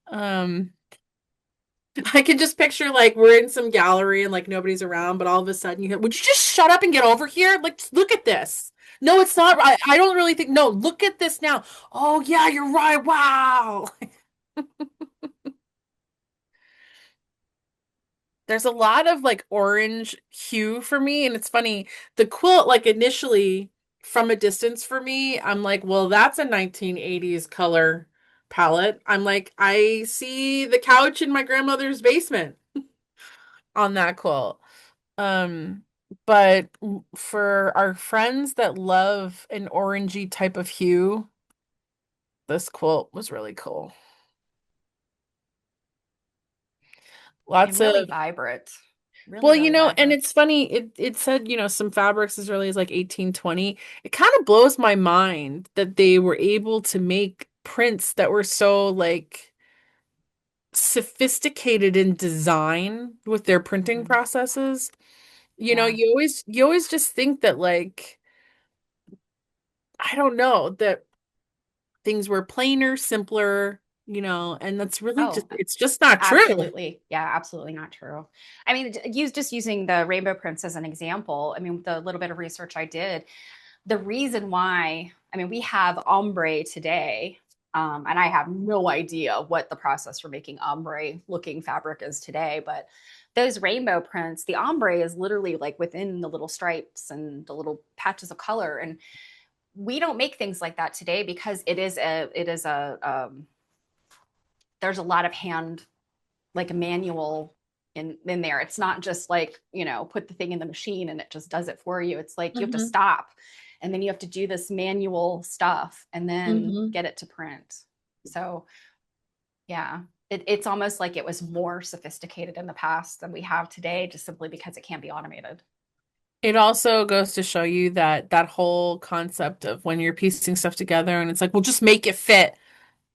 Um, I can just picture like we're in some gallery and like nobody's around, but all of a sudden you hear, would you just shut up and get over here? Like, look at this. No, it's not. I don't really think. No, look at this now. Oh, yeah, you're right. Wow. There's a lot of like orange hue for me. And it's funny, the quilt, like initially from a distance for me, I'm like, well, that's a 1980s color palette. I'm like, I see the couch in my grandmother's basement on that quilt. Um, but for our friends that love an orangey type of hue, this quilt was really cool. And Lots of, really vibrant. Really, well, really and vibrant. it's funny, it said, some fabrics as early as like 1820. It kind of blows my mind that they were able to make prints that were so like sophisticated in design with their printing Mm-hmm. processes. Yeah. You always just think that like, I don't know, that things were plainer, simpler, and that's really Oh, it's just not true. absolutely. Yeah, absolutely not true. I mean, just using the rainbow prints as an example. I mean, the little bit of research I did, the reason why, I mean, we have ombre today, and I have no idea what the process for making ombre looking fabric is today, but those rainbow prints, the ombre is literally like within the little stripes and the little patches of color. And we don't make things like that today because there's a lot of hand, like a manual in there. It's not just like, put the thing in the machine and it just does it for you. It's like you have to Hmm. stop and then you have to do this manual stuff and then Hmm. get it to print. So yeah, it's almost like it was more sophisticated in the past than we have today, just simply because it can't be automated. It also goes to show you that that whole concept of when you're piecing stuff together and it's like, well, just make it fit.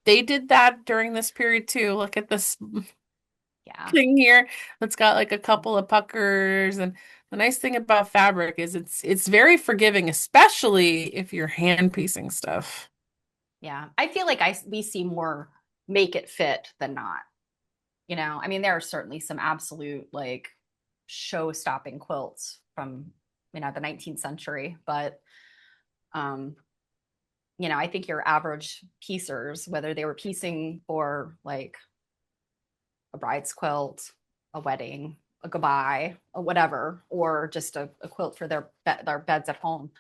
They did that during this period too. Look at this Yeah. thing here that's got like a couple of puckers. And the nice thing about fabric is it's very forgiving, especially if you're hand piecing stuff. Yeah. I feel like we see more make it fit than not. I mean, there are certainly some absolute like show-stopping quilts from, the 19th century, but um, I think your average piecers, whether they were piecing for like a bride's quilt, a wedding, a goodbye, or whatever, or just a quilt for their beds at home,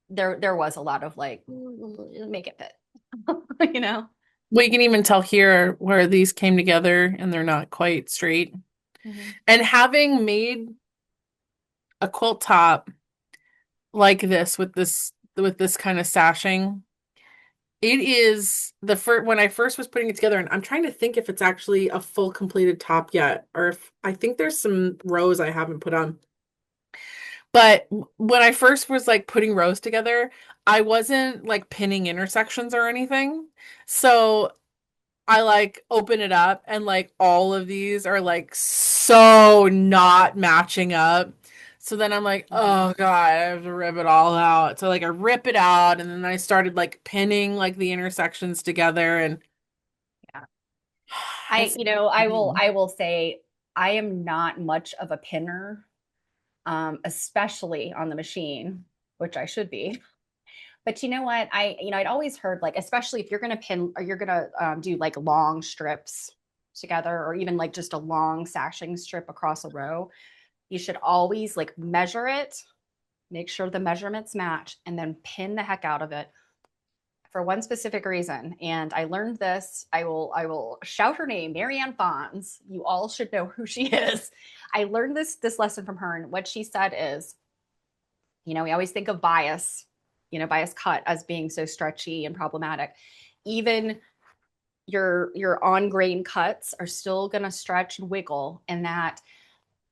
there was a lot of like make it fit, you know. We can even tell here where these came together and they're not quite straight. Mm-hmm. And having made a quilt top like this with this kind of sashing, it is the first when I first was putting it together, and I'm trying to think if it's actually a full completed top yet, or if I think there's some rows I haven't put on. But when I first was like putting rows together, I wasn't like pinning intersections or anything. So I like open it up and like all of these are like so not matching up. So then I'm like, Mm-hmm. oh God, I have to rip it all out. So like I rip it out and then I started like pinning like the intersections together and Yeah. it's I will say I am not much of a pinner, especially on the machine, which I should be. But you know what? I'd always heard like, especially if you're gonna pin or you're gonna do like long strips together, or even like just a long sashing strip across a row, you should always like measure it, make sure the measurements match, and then pin the heck out of it for one specific reason. And I learned this. I will shout her name, Marianne Fonz. You all should know who she is. I learned this lesson from her, and what she said is, we always think of bias, bias cut as being so stretchy and problematic. Even your on grain cuts are still going to stretch and wiggle, and that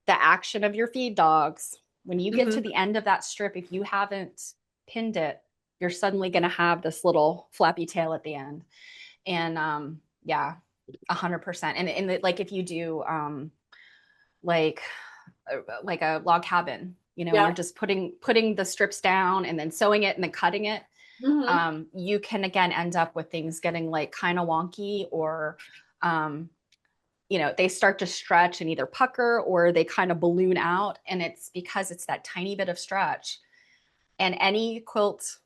the action of your feed dogs, when you get to Mhm. the end of that strip, if you haven't pinned it, you're suddenly going to have this little flappy tail at the end. And yeah, 100%. And like if you do like like a log cabin, and you're Yeah. just putting the strips down and then sewing it and then cutting it, Hmm. you can again end up with things getting like kind of wonky, or um, they start to stretch and either pucker or they kind of balloon out. And it's because it's that tiny bit of stretch. And any quilt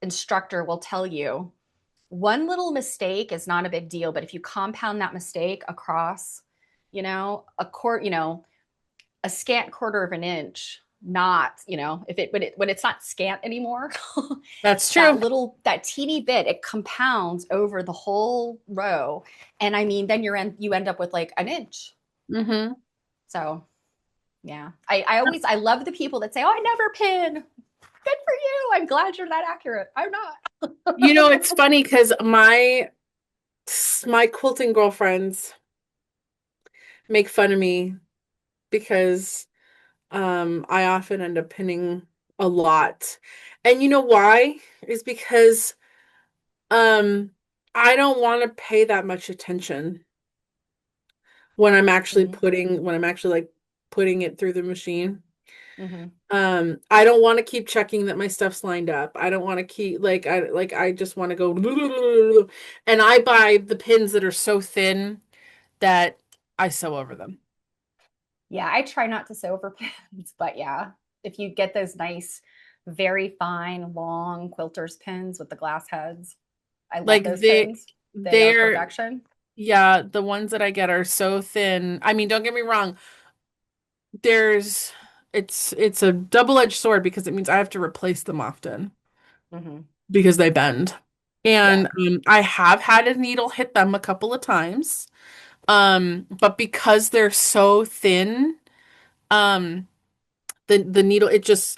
instructor will tell you one little mistake is not a big deal, but if you compound that mistake across, a scant quarter of an inch, not, if when it's not scant anymore, That's true. that teeny bit, it compounds over the whole row. And I mean, then you end up with like an inch. Hmm. So yeah, I love the people that say, "Oh, I never pin." Good for you. I'm glad you're that accurate. I'm You not. know, it's funny because my quilting girlfriends make fun of me because I often end up pinning a lot. And you know why? Is because um I don't want to pay that much attention Mhm. when I'm actually like putting it through the machine. Mhm. I don't want to keep checking that my stuff's lined up. I don't want to keep I just want to go and I buy the pins that are so thin that I sew over them. Yeah, I try not to sew over pins, but yeah, if you get those nice, very fine, long quilters pins with the glass heads, I love Like those pins. They are they're perfection. yeah, the ones that I get are so thin. I mean, don't get me wrong. There's it's a double-edged sword because it means I have to replace them often Hmm. because they bend. Yeah. And I have had a needle hit them a couple of times. But because they're so thin, um, the needle it just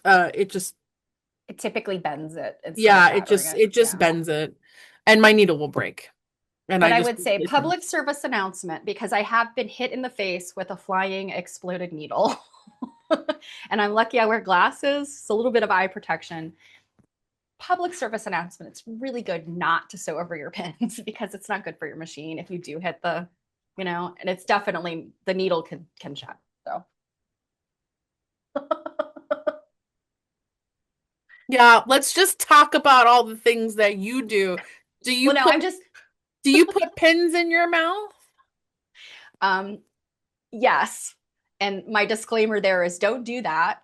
It typically bends it instead of Yeah, shattering it. it just Yeah. bends it. And my needle will break. And But I I just would say public service announcement because I have been hit in the face with a flying exploded needle. And I'm lucky I wear glasses. It's a little bit of eye protection. Public service announcement. It's really good not to sew over your pins because it's not good for your machine if you do hit the, and it's definitely the needle can shed. So Yeah, let's just talk about all the things that you do. Do you well, no, put I'm just do you put pins in your mouth? um yes. And my disclaimer there is don't do that.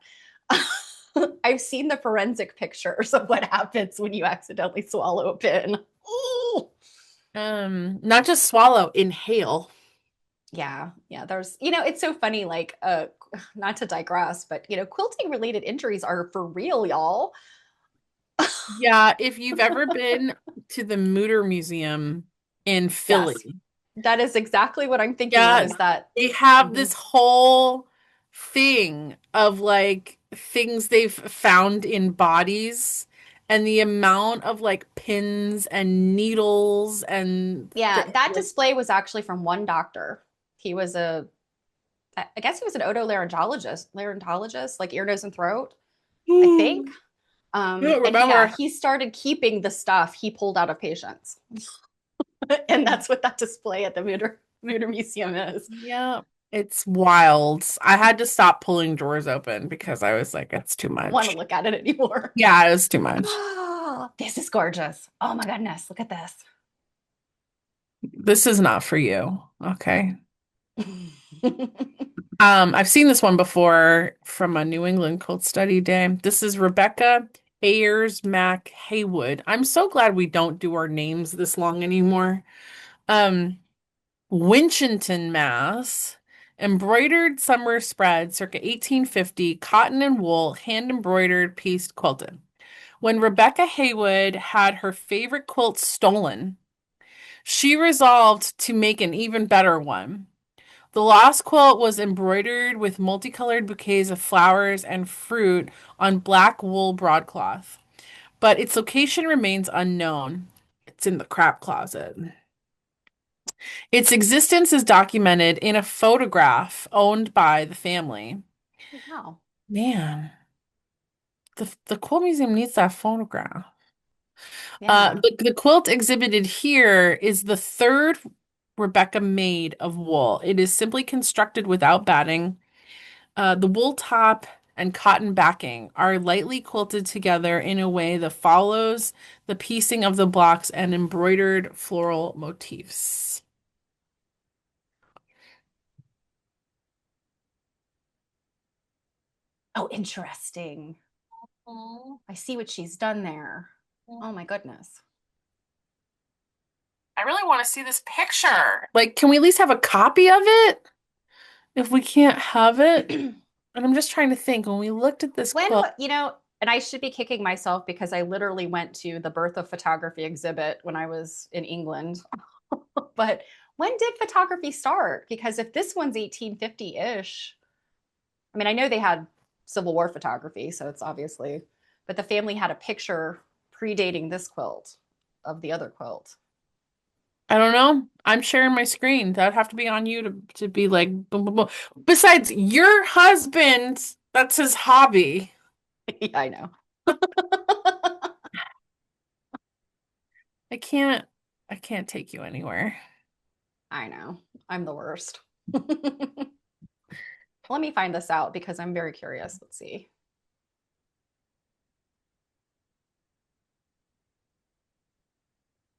I've seen the forensic pictures of what happens when you accidentally swallow a pin. Ooh. Not just swallow, inhale. Yeah, yeah. There's, it's so funny, like, not to digress, but quilting related injuries are for real, y'all. Yeah, if you've ever been to the Mutter Museum in Yes, Philly, that is exactly what I'm thinking of. yeah, Is that they have mhm. this whole thing of like things they've found in bodies and the amount of like pins and needles and Yeah, that like display was actually from one doctor. He was I guess he was an otolaryngologist, like ear, nose, and throat, I think. I don't And yeah, remember. he started keeping the stuff he pulled out of patients. And that's what that display at the Mutter Museum is. Yeah, it's wild. I had to stop pulling drawers open because I was like, it's too Want to much. look at it anymore. Yeah, it was too much. Oh, this is gorgeous. Oh my goodness, look at this. This is not for you. Okay. I've seen this one before from a New England Quilt Study Day. This is Rebecca Ayers Mac Haywood. I'm so glad we don't do our names this long anymore. Um, Winchendon, Mass. Embroidered summer spread, circa 1850, cotton and wool, hand embroidered, pieced, quilted. When Rebecca Haywood had her favorite quilt stolen, she resolved to make an even better one. The lost quilt was embroidered with multicolored bouquets of flowers and fruit on black wool broadcloth, but its location remains unknown. It's in the crap closet. Its existence is documented in a photograph owned by the family. Wow. Man, the quilt museum needs that photograph. Yeah. The quilt exhibited here is the third Rebecca made of wool. It is simply constructed without batting. The wool top and cotton backing are lightly quilted together in a way that follows the piecing of the blocks and embroidered floral motifs. Oh, interesting. I see what she's done there. Oh my goodness. I really want to see this picture. Like, can we at least have a copy of it? If we can't have it, and I'm just trying to think when we looked at this When, quilt. and I should be kicking myself because I literally went to the birth of photography exhibit when I was in England. But when did photography start? Because if this one's 1850-ish, I mean, I know they had Civil War photography, so it's obviously, but the family had a picture predating this quilt of the other quilt. I don't know. I'm sharing my screen. That'd have to be on you to be like boom, boom, boom. Besides, your husband, that's his hobby. Yeah, I know. I can't I can't take you anywhere. I know. I'm the worst. Let me find this out because I'm very curious. Let's see.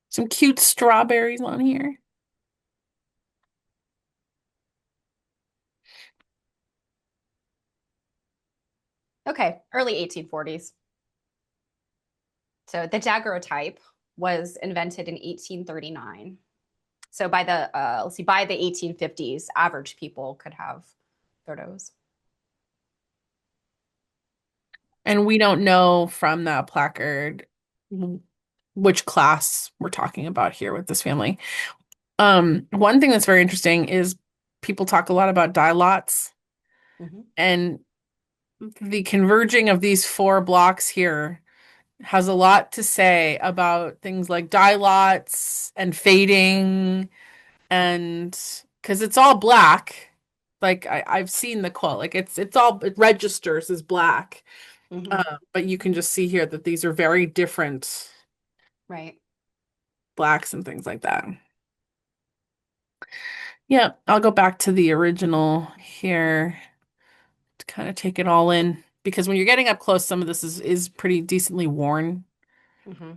Some cute strawberries on here. Okay, early 1840s. So the daguerreotype was invented in 1839. So by the let's see, by the 1850s, average people could have photos. And we don't know from that placard which class we're talking about here with this family. One thing that's very interesting is people talk a lot about dye lots Mm-hmm. and the converging of these four blocks here. has a lot to say about things like dye lots and fading and because it's all black. Like I've seen the quilt. Like it's all it registers as black. Hmm. But you can just see here that these are very different Right. blacks and things like that. Yeah, I'll go back to the original here to kind of take it all in because when you're getting up close, some of this is pretty decently worn. Hmm.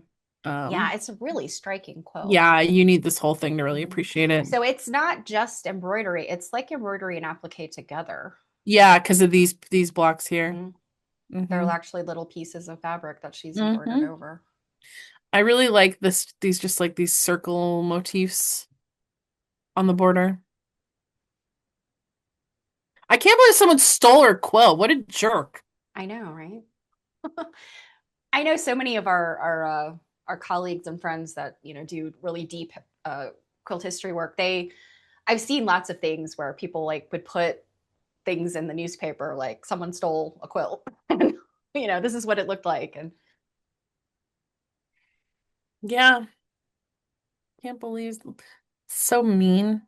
Yeah, Um, it's a really striking quilt. yeah, you need this whole thing to really Hmm. appreciate it. So it's not just embroidery, it's like embroidery and applique together. Yeah, because of these blocks here. Hmm. They're Hmm actually little pieces of fabric that she's embroidered hmm over. I really like these just like these circle motifs on the border. I can't believe someone stole her quilt. What a jerk. I know, right? I know so many of our colleagues and friends that do really deep quilt history work. I've seen lots of things where people like would put things in the newspaper like someone stole a quilt, and this is what it looked like. And Yeah, can't believe so mean.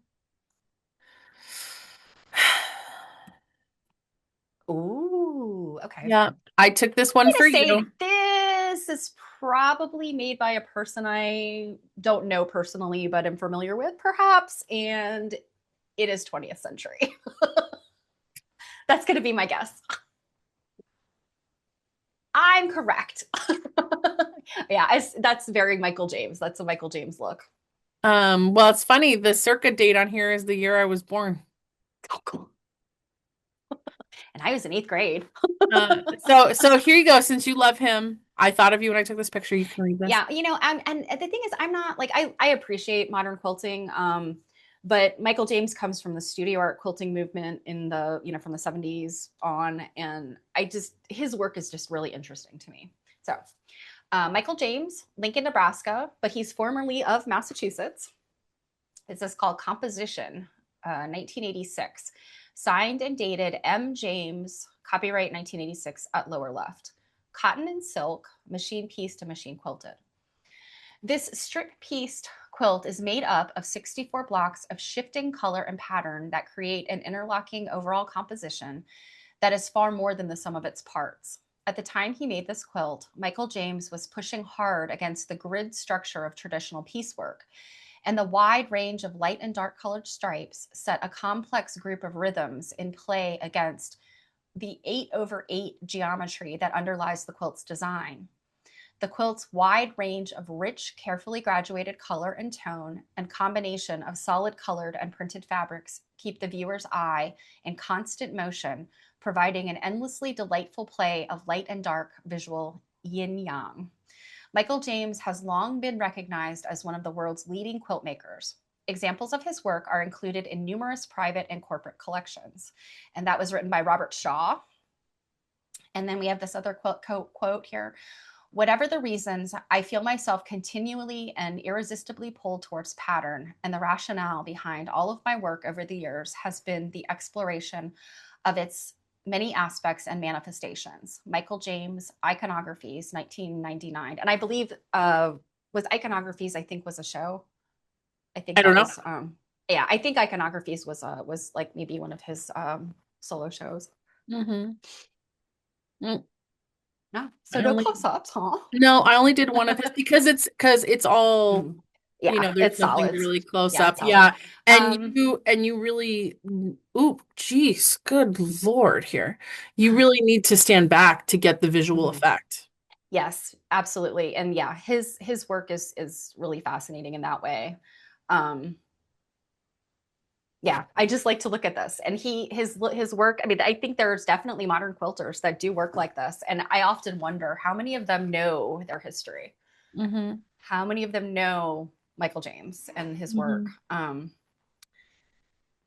ooh, okay. Yeah, I took this one I'm for gonna say you. this is probably made by a person I don't know personally, but am familiar with, perhaps, and it is 20th century. That's gonna be my guess. I'm correct. Yeah, that's very Michael James. That's a Michael James look. Well, it's funny. The circa date on here is the year I was born. Oh, cool. And I was in eighth grade. So here you go. Since you love him, I thought of you when I took this picture. You can read this. Yeah, and the thing is, I'm not like I appreciate modern quilting, but Michael James comes from the studio art quilting movement in the from the 70s on, and I just his work is just really interesting to me. So, Michael James, Lincoln, Nebraska, but he's formerly of Massachusetts. This is called Composition, 1986, signed and dated M. James, copyright 1986 at lower left. Cotton and silk, machine pieced to machine quilted. This strip pieced quilt is made up of 64 blocks of shifting color and pattern that create an interlocking overall composition that is far more than the sum of its parts. At the time he made this quilt, Michael James was pushing hard against the grid structure of traditional piecework, and the wide range of light and dark colored stripes set a complex group of rhythms in play against the 8/8 geometry that underlies the quilt's design. The quilt's wide range of rich, carefully graduated color and tone and combination of solid colored and printed fabrics keep the viewer's eye in constant motion, providing an endlessly delightful play of light and dark visual yin yang. Michael James has long been recognized as one of the world's leading quilt makers. Examples of his work are included in numerous private and corporate collections. And that was written by Robert Shaw. And then we have this other quote here. Whatever the reasons, I feel myself continually and irresistibly pulled towards pattern, and the rationale behind all of my work over the years has been the exploration of its many aspects and manifestations. Michael James, Iconographies, 1999. And I believe was Iconographies, I think, was a show. I think I don't that know. was yeah, I think Iconographies was like maybe one of his solo shows. hmm No. So I no only close-ups, huh? no, I only did one of his because it's all Mhm. Yeah, there's it's nothing solids. really close Yeah, up. it's solid. Yeah. And Um, you really ooh, geez, good Lord here. You really need to stand back to get the visual mhm. effect. Yes, absolutely. And yeah, his work is really fascinating in that way. Um, yeah, I just like to look at this. And his work, I mean, I think there's definitely modern quilters that do work like this. And I often wonder how many of them know their history. Hmm How many of them know Michael James and his work? hmm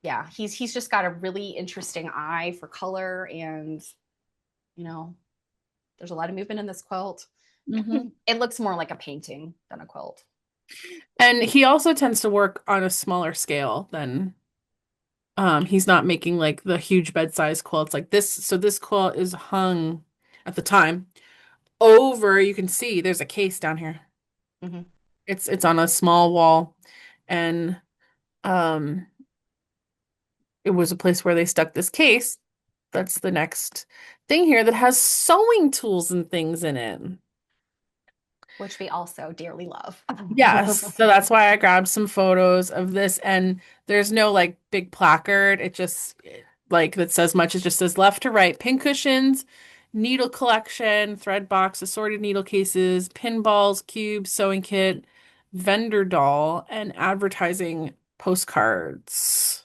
Yeah, he's just got a really interesting eye for color, and you know, there's a lot of movement in this quilt. hmm It looks more like a painting than a quilt. And he also tends to work on a smaller scale than he's not making like the huge bed size quilts like this. So this quilt is hung at the time over, you can see there's a case down here. Hmm. It's on a small wall, and um it was a place where they stuck this case. That's the next thing here that has sewing tools and things in it. Which we also dearly love. Yes, so that's why I grabbed some photos of this, and there's no like big placard. It just like that says much. It just says left to right, pin cushions, needle collection, thread box, assorted needle cases, pin balls, cubes, sewing kit, vendor doll, and advertising postcards.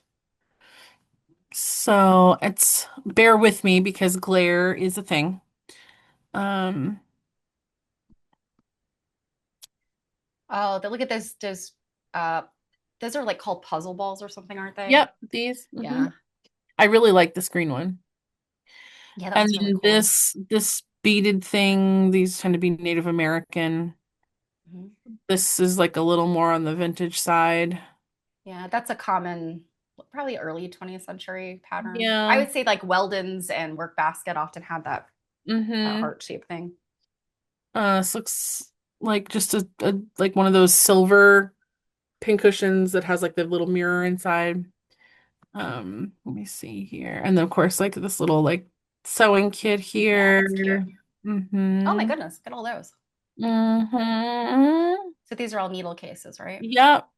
So it's bear with me because glare is a thing. Um, Oh, look at uh those are like called puzzle balls or something, aren't they? yep, these. Yeah. I really like this green one. Yeah, that And one's really then cool. this beaded thing, these tend to be Native American. Mhm. This is like a little more on the vintage side. Yeah, that's a common, probably early 20th century pattern. I Yeah. would say like Weldon's and Work Basket often had that Mm-hmm. heart shape thing. This looks like just a like one of those silver pincushions that has like the little mirror inside. Let me see here. And then of course like this little like sewing kit Yeah, here. that's cute. Oh my Mm-hmm. goodness, look at all those. Mm-hmm. So these are all needle cases, right? Yep.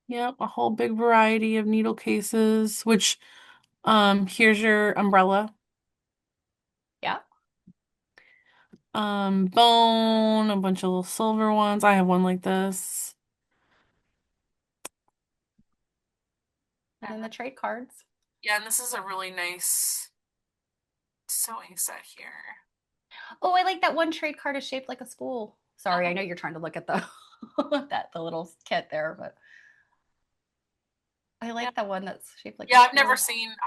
Yep. A whole big variety of needle cases, which here's your umbrella. Yeah. Bone, a bunch of little silver ones. I have one like this. And then the trade cards. Yeah, and this is a really nice sewing set here. Oh, I like that one trade card is shaped like a spool. Sorry, I know you're trying to look at the the little kit there, but I Yeah. like the one that's shaped like a Yeah, spool.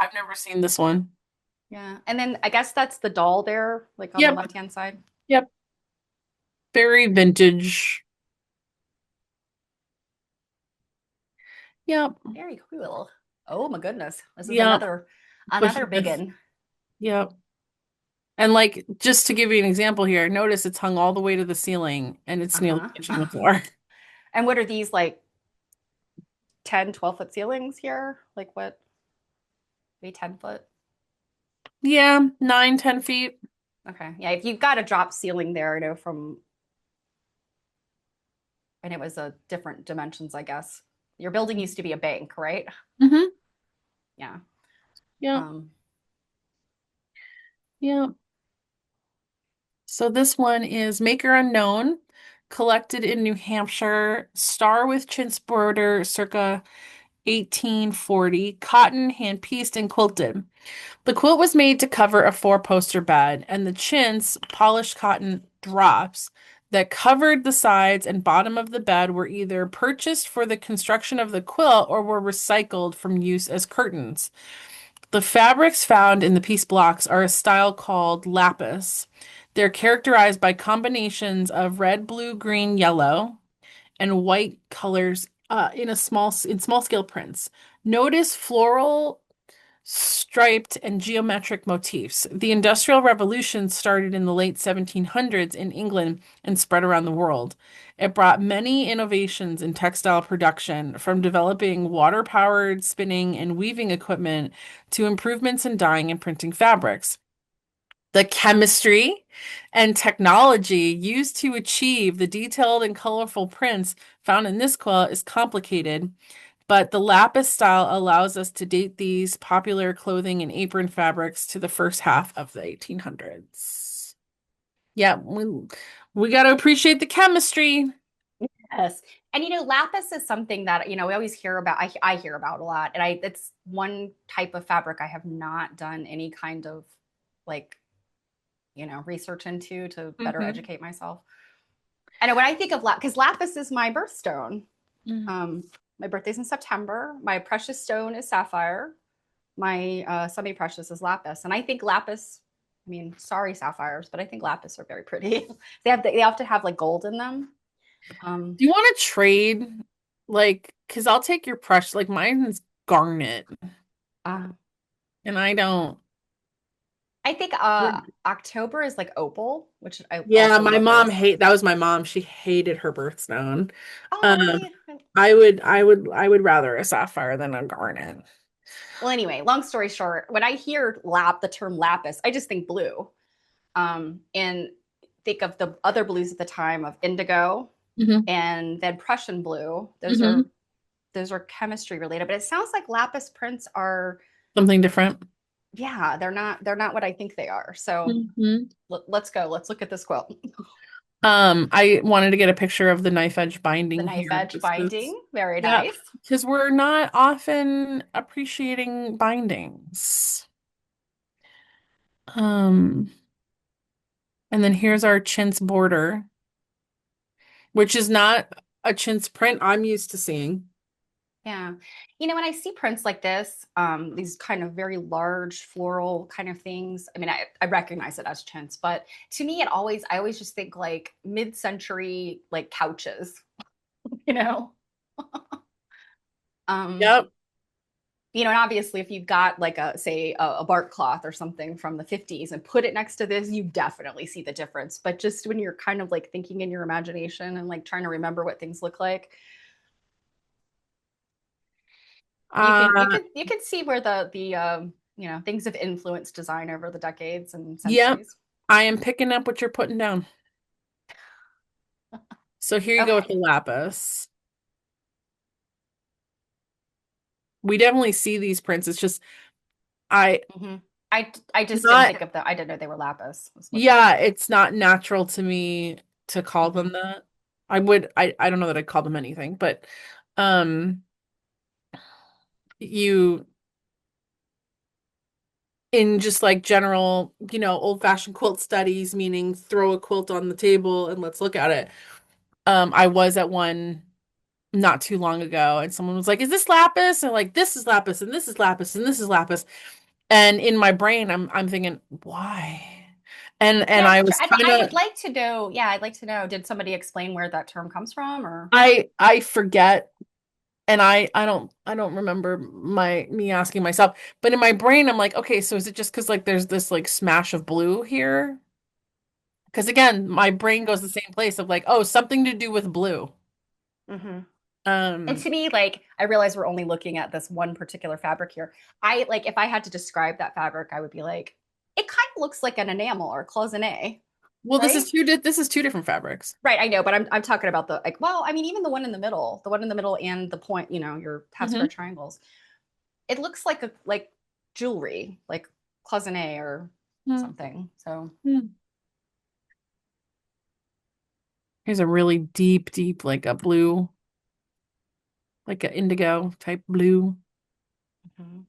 I've never seen this one. Yeah. And then I guess that's the doll there, like on the Yep, left-hand side. yep. Very vintage. Yep, Very cool. Oh my goodness. This is yep. another Pushing big this. one. Yep. And like just to give you an example here, notice it's hung all the way to the ceiling and it's nearly Uh-huh. touching the floor. And what are these like 10, 12-foot ceilings here? Like what? Maybe 10 foot? Yeah, 9, 10 feet. Okay. Yeah, if you've got a drop ceiling there, and it was a different dimensions, I guess. Your building used to be a bank, right? Mm-hmm. Yeah. Yep. Um, Yep. So this one is Maker Unknown, collected in New Hampshire, star with chintz border circa 1840, cotton, hand pieced and quilted. The quilt was made to cover a four-poster bed, and the chintz, polished cotton drops that covered the sides and bottom of the bed were either purchased for the construction of the quilt or were recycled from use as curtains. The fabrics found in the piece blocks are a style called lapis. They're characterized by combinations of red, blue, green, yellow, and white colors in small scale prints. Notice floral, striped, and geometric motifs. The Industrial Revolution started in the late 1700s in England and spread around the world. It brought many innovations in textile production, from developing water-powered spinning and weaving equipment to improvements in dyeing and printing fabrics. The chemistry and technology used to achieve the detailed and colorful prints found in this quilt is complicated, but the lapis style allows us to date these popular clothing and apron fabrics to the first half of the 1800s. Yeah, we got to appreciate the chemistry. yes. And lapis is something that, we always hear about. I hear about a lot. And it's one type of fabric I have not done any kind of like, research into to better Hmm. educate myself. And when I think of lapis, because lapis is my birthstone. Mm. Um, my birthday's in September. My precious stone is sapphire. My semi-precious is lapis. And I think lapis, I mean, sorry, sapphires, but I think lapis are very pretty. They often have like gold in them. Um, Do you want to trade? Like, because I'll take your precious, like mine's garnet, uh, and I don't. I think October is like opal, which I Yeah, also my love mom those. hate that was my mom. She hated her birthstone. Oh, Um, really? I would rather a sapphire than a garnet. Well, anyway, long story short, when I hear the term lapis, I just think blue. And think of the other blues at the time of indigo Hmm. and then Prussian blue. Hmm. Those are chemistry related, but it sounds like lapis prints are, Something different. yeah, they're not what I think they are. So Hmm. let's go. Let's look at this quilt. I wanted to get a picture of the knife edge The binding knife here edge binding, very yep, nice. because we're not often appreciating bindings. Um, and then here's our chintz border, which is not a chintz print I'm used to seeing. Yeah. When I see prints like this, these kind of very large floral kind of things, I mean, I recognize it as chintz, but to me, I always just think like mid-century, like couches, you know? Um, Yep. and obviously if you've got like say a bark cloth or something from the 50s and put it next to this, you definitely see the difference. But just when you're kind of like thinking in your imagination and like trying to remember what things look like, you can you Uh, can you can see where the things have influenced design over the decades and yep. centuries. I am picking up what you're putting down. So here you go with the Okay. lapis. We definitely see these prints. It's just I Hmm. I just didn't not think of them. I didn't know they were lapis. Was what yeah, it's not natural to me to call them hmm that. I don't know that I'd call them anything, but um you in just like general, old-fashioned quilt studies, meaning throw a quilt on the table and let's look at it. I was at one not too long ago and someone was like, "Is this lapis?" And like, "This is lapis and this is lapis and this is lapis." And in my brain, I'm thinking, "Why?" And Yeah, I was trying I would to like to know. Yeah, I'd like to know. Did somebody explain where that term comes from, or? I forget and I don't remember me asking myself, but in my brain I'm like, "Okay, so is it just 'cause like there's this like smash of blue here?" Because again, my brain goes the same place of like, "Oh, something to do with blue." Hmm. And Um, to me, like, I realize we're only looking at this one particular fabric here. I like if I had to describe that fabric, I would be like, it kind of looks like an enamel or cloisonne, well, this right? is this is two different fabrics. Right, I know, but I'm talking about the like. Well, I mean, even the one in the middle, and the point, your half square Hmm. triangles. It looks like a like jewelry, like cloisonne or something. So Here's a really deep, deep, like a blue, like an indigo type blue. mhm.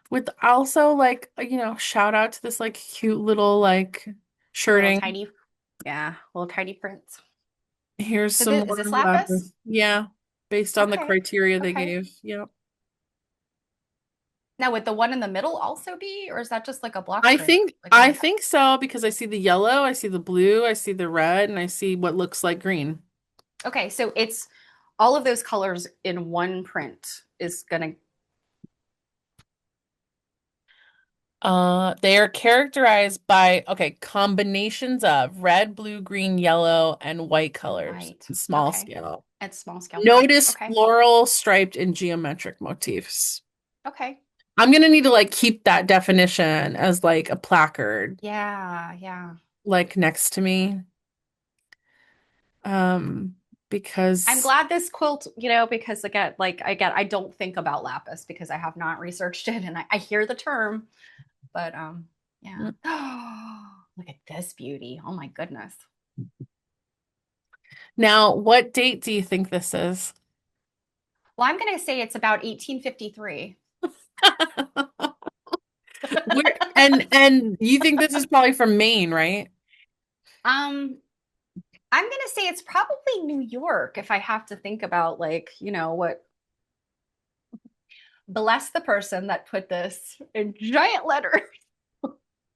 With also like, shout out to this like cute little like Little shirting. tiny, yeah, little tiny prints. Here's So some this is more this lapis? lapis. Yeah, based on the Okay, criteria they okay. gave. Yep. Now would the one in the middle also be, or is that just like a block I print? think Like I a think so because I see the yellow, I see the blue, I see the red, and I see what looks like green. okay, so it's all of those colors in one print is gonna They are characterized by, okay, combinations of red, blue, green, yellow, and white colors white. in small Okay, scale. at small scale. Notice Okay, floral, striped, and geometric motifs. okay. I'm gonna need to like keep that definition as like a placard, Yeah, yeah. like next to me. Um, I'm because glad this quilt, because again, I don't think about lapis because I have not researched it and I hear the term, but yeah. Look at this beauty. Oh my goodness. now, what date do you think this is? Well, I'm gonna say it's about 1853. Where and you think this is probably from Maine, right? um, I'm gonna say it's probably New York if I have to think about like, what bless the person that put this in giant letters.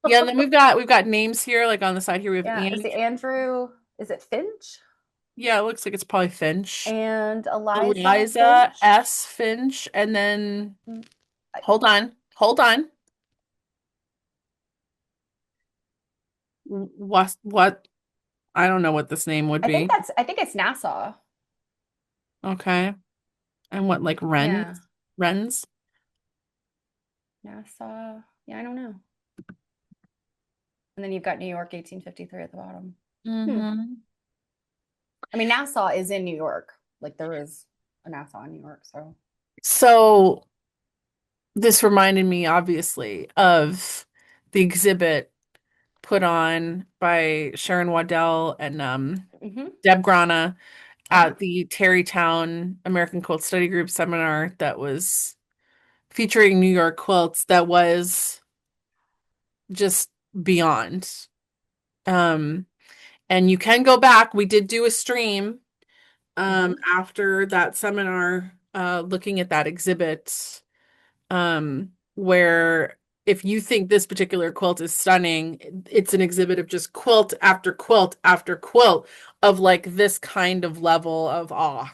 Yeah, and then we've got names here, like on the side here we have Yeah, is it Andrew? Is it Finch? Yeah, it looks like it's probably Finch. And Eliza Eliza Finch? S. Finch, and then Mm, hold on, hold on. What? I don't know what this name would be. I think it's NASA. Okay. And what, like Wrens? Yeah. Wrens? NASA. Yeah, I don't know. And then you've got New York 1853 at the bottom. Hmm. Hmm. I mean, Nassau is in New York. Like there is a Nassau in New York. So, So this reminded me, obviously, of the exhibit put on by Sharon Waddell and hmm Deb Grana uh-huh. at the Tarrytown American Quilt Study Group seminar that was featuring New York quilts that was just beyond. Um, and you can go back. We did do a stream hmm after that seminar looking at that exhibit where if you think this particular quilt is stunning, it's an exhibit of just quilt after quilt after quilt of like this kind of level of awe.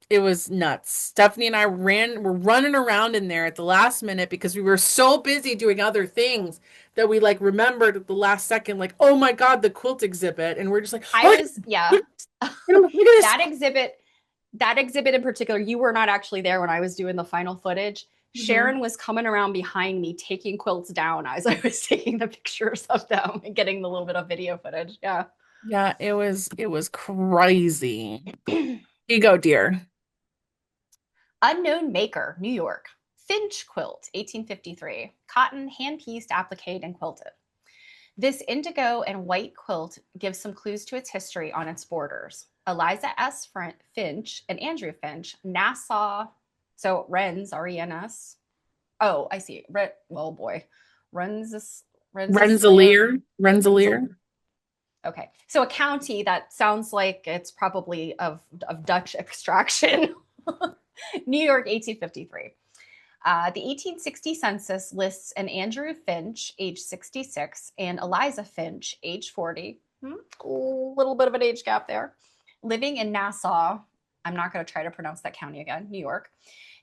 It was nuts. Stephanie and I were running around in there at the last minute because we were so busy doing other things that we like remembered at the last second, like, oh my God, the quilt exhibit. And we're just like, I oh, was, yeah. look at this. that exhibit, that exhibit in particular, you were not actually there when I was doing the final footage. Mhm. Sharon was coming around behind me taking quilts down as I was taking the pictures of them and getting the little bit of video footage. Yeah. Yeah, it was crazy. Here you go, dear. Unknown maker, New York. Finch quilt, 1853. Cotton, hand pieced, appliqued, and quilted. This indigo and white quilt gives some clues to its history on its borders. Eliza S. Finch and Andrew Finch, Nassau, so Rennes, R-E-N-S. Oh, I see. Oh boy. Rensselaer. Rensselaer. Rensselaer. Rensselaer. Okay. So a county that sounds like it's probably of Dutch extraction. New York, 1853. The 1860 census lists an Andrew Finch, age 66, and Eliza Finch, age 40. A little bit of an age gap there. Living in Nassau. I'm not going to try to pronounce that county again, New York.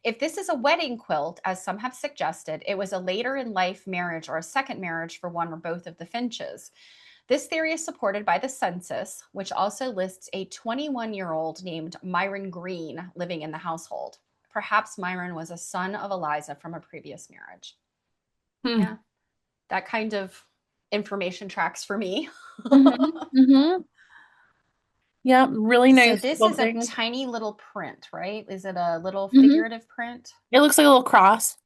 If this is a wedding quilt, as some have suggested, it was a later in life marriage or a second marriage for one or both of the Finches. This theory is supported by the census, which also lists a 21-year-old named Myron Green living in the household. Perhaps Myron was a son of Eliza from a previous marriage. Hmm. Yeah, that kind of information tracks for me. Hmm. Hmm. Yeah, really So nice this is a quilting. tiny little print, right? Is it a little Hmm. figurative print? It looks like a little cross.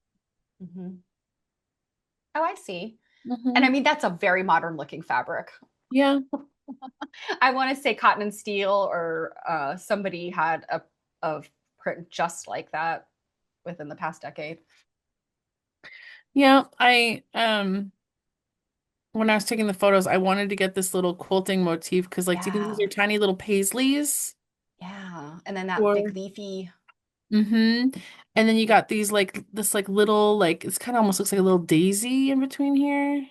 Mm-hmm. Oh, I see. And I Hmm. mean, that's a very modern looking fabric. Yeah. I want to say cotton and steel, or somebody had a print just like that within the past decade. Yeah, I when I was taking the photos, I wanted to get this little quilting motif because like do you think these are Yeah. tiny little paisleys? Yeah. And then that big Or leafy. mm-hmm. And then you got these like this like little like it's kind of almost looks like a little daisy in between here.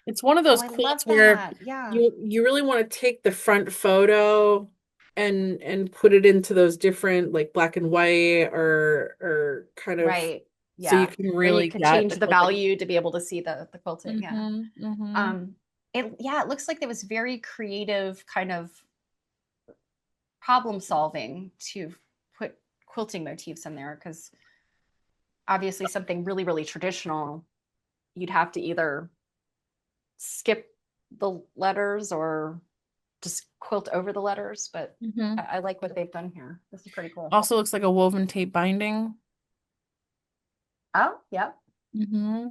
It's one of Oh, those I quilts love where that. Yeah. you really want to take the front photo and put it into those different like black and white or kind of Right. so you Yeah. can Then you really could get change the the quilting. value to be able to see the quilting. Yeah. Hmm. Hmm. Um, it looks like there was very creative kind of problem solving to put quilting motifs in there, because obviously something really, really traditional, you'd have to either skip the letters or just quilt over the letters. But Hmm. I like what they've done here. This is pretty cool. Also looks like a woven tape binding. Oh, yep. Hmm.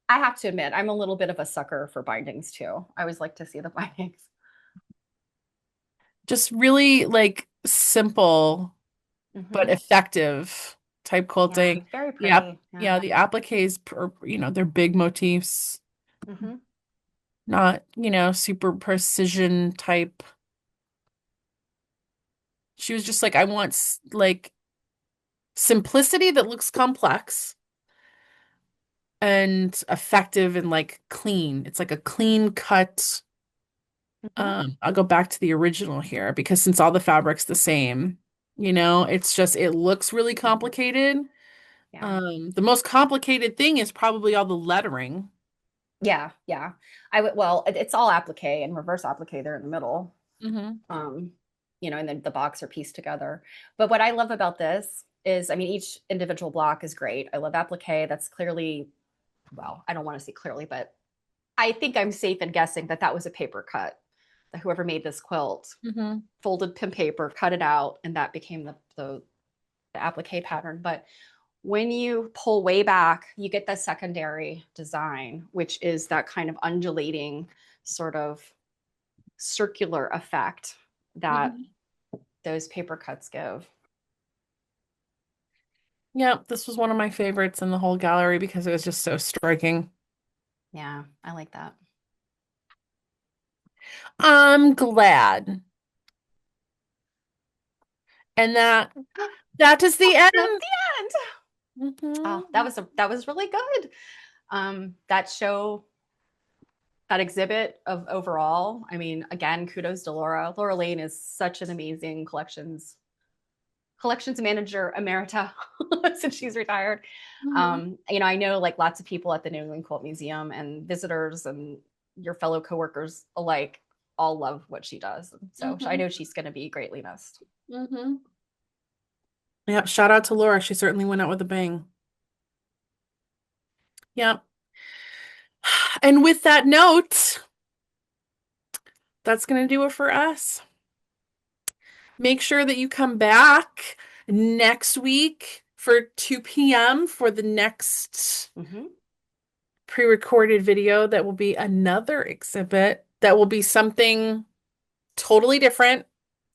I have to admit, I'm a little bit of a sucker for bindings too. I always like to see the bindings. Just really like simple but Mm-hmm. effective type Yeah, quilting. very Yep. pretty. Yeah. Yeah, the appliques, they're big motifs, Mm-hmm. not, super precision type. She was just like, I want like simplicity that looks complex and effective and like clean. It's like a clean cut. Mm-hmm. I'll go back to the original here because since all the fabric's the same, it's just it looks really complicated, Yeah. The most complicated thing is probably all the lettering. Yeah. Yeah. I would, well, it's all applique and reverse applique there in the middle. Hmm. Um, and then the box are pieced together. But what I love about this is, I mean, each individual block is great. I love applique. That's clearly, well, I don't want to say clearly, but I think I'm safe in guessing that that was a paper cut. That whoever made this quilt Hmm. folded pin paper, cut it out, and that became the applique pattern. But when you pull way back, you get the secondary design, which is that kind of undulating sort of circular effect that Hmm. those paper cuts give. Yeah, this was one of my favorites in the whole gallery because it was just so striking. Yeah, I like that. I'm glad. And that is the That's end. the end. Oh, Hmm. that was really good. That show, that exhibit of overall, I mean, again, kudos to Laura. Laura Lane is such an amazing collections manager emerita since she's retired. Hmm. I know like lots of people at the New England Quilt Museum and visitors and your fellow coworkers alike all love what she does. So I Hmm. know she's going to be greatly missed. Hmm. Yeah, shout out to Laura. She certainly went out with a bang. Yeah. And with that note, that's going to do it for us. Make sure that you come back next week for 2 p.m. for the next Mm-hmm. pre-recorded video that will be another exhibit that will be something totally different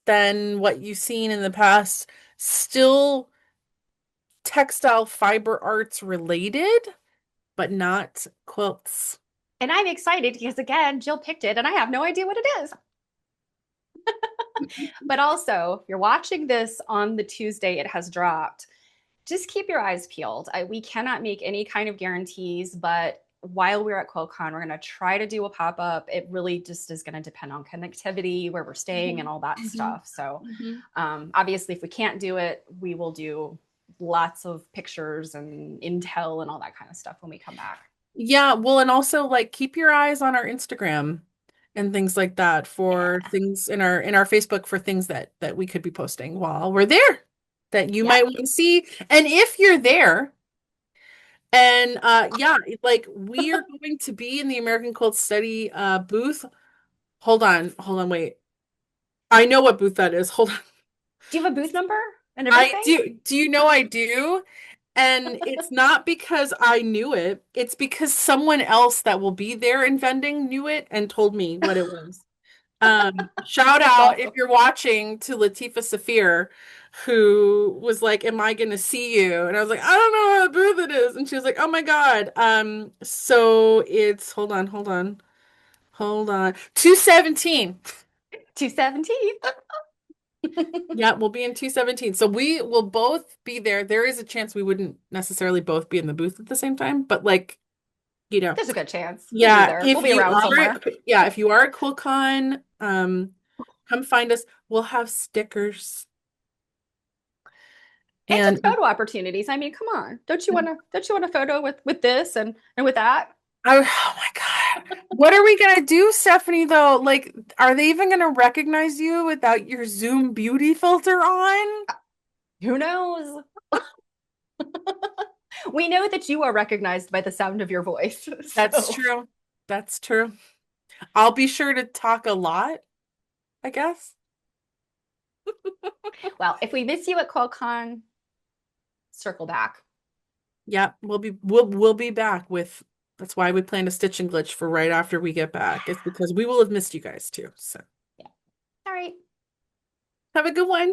than what you've seen in the past. Still textile fiber arts related, but not quilts. And I'm excited because again, Jill picked it and I have no idea what it is. But also, if you're watching this on the Tuesday it has dropped, just keep your eyes peeled. We cannot make any kind of guarantees, but while we're at QuiltCon, we're going to try to do a pop up. It really just is going to depend on connectivity, where we're staying, and Mhm, all that mhm, stuff. So, mhm. obviously, if we can't do it, we will do lots of pictures and intel and all that kind of stuff when we come back. Yeah, well, and also like keep your eyes on our Instagram and things like that for Yeah. things in our Facebook for things that we could be posting while we're there that you might Yep. want to see. And if you're there, and yeah, like we are going to be in the American Quilt Study booth. Hold on, wait. I know what booth that is. Hold on. Do you have a booth number and I everything? do. Do you know I do? And it's not because I knew it. It's because someone else that will be there in vending knew it and told me what it was. Shout That's out if awesome. you're watching to Latifa Safir, who was like, "Am I gonna see you?" And I was like, "I don't know what booth it is." And she was like, "Oh my God." So it's hold on, 217. 217. Yeah, we'll be in 217. So we will both be there. There is a chance we wouldn't necessarily both be in the booth at the same time, but like, you know, There's a good chance. We'll be yeah, there. We'll if be you around are, somewhere. yeah, if you are at QuiltCon, come find us. We'll have stickers And just and photo opportunities. I mean, come on. Don't you want a photo with this and with that? oh my God. What are we gonna do, Stephanie, though? Like, are they even gonna recognize you without your Zoom beauty filter on? Who knows? We know that you are recognized by the sound of your voice. That's So, true. That's true. I'll be sure to talk a lot, I guess. well, if we miss you at QualCon, circle back. Yeah, we'll be back with that's why we planned a stitch and glitch for right after we get back. It's because we will have missed you guys too. So Yeah. All right. have a good one.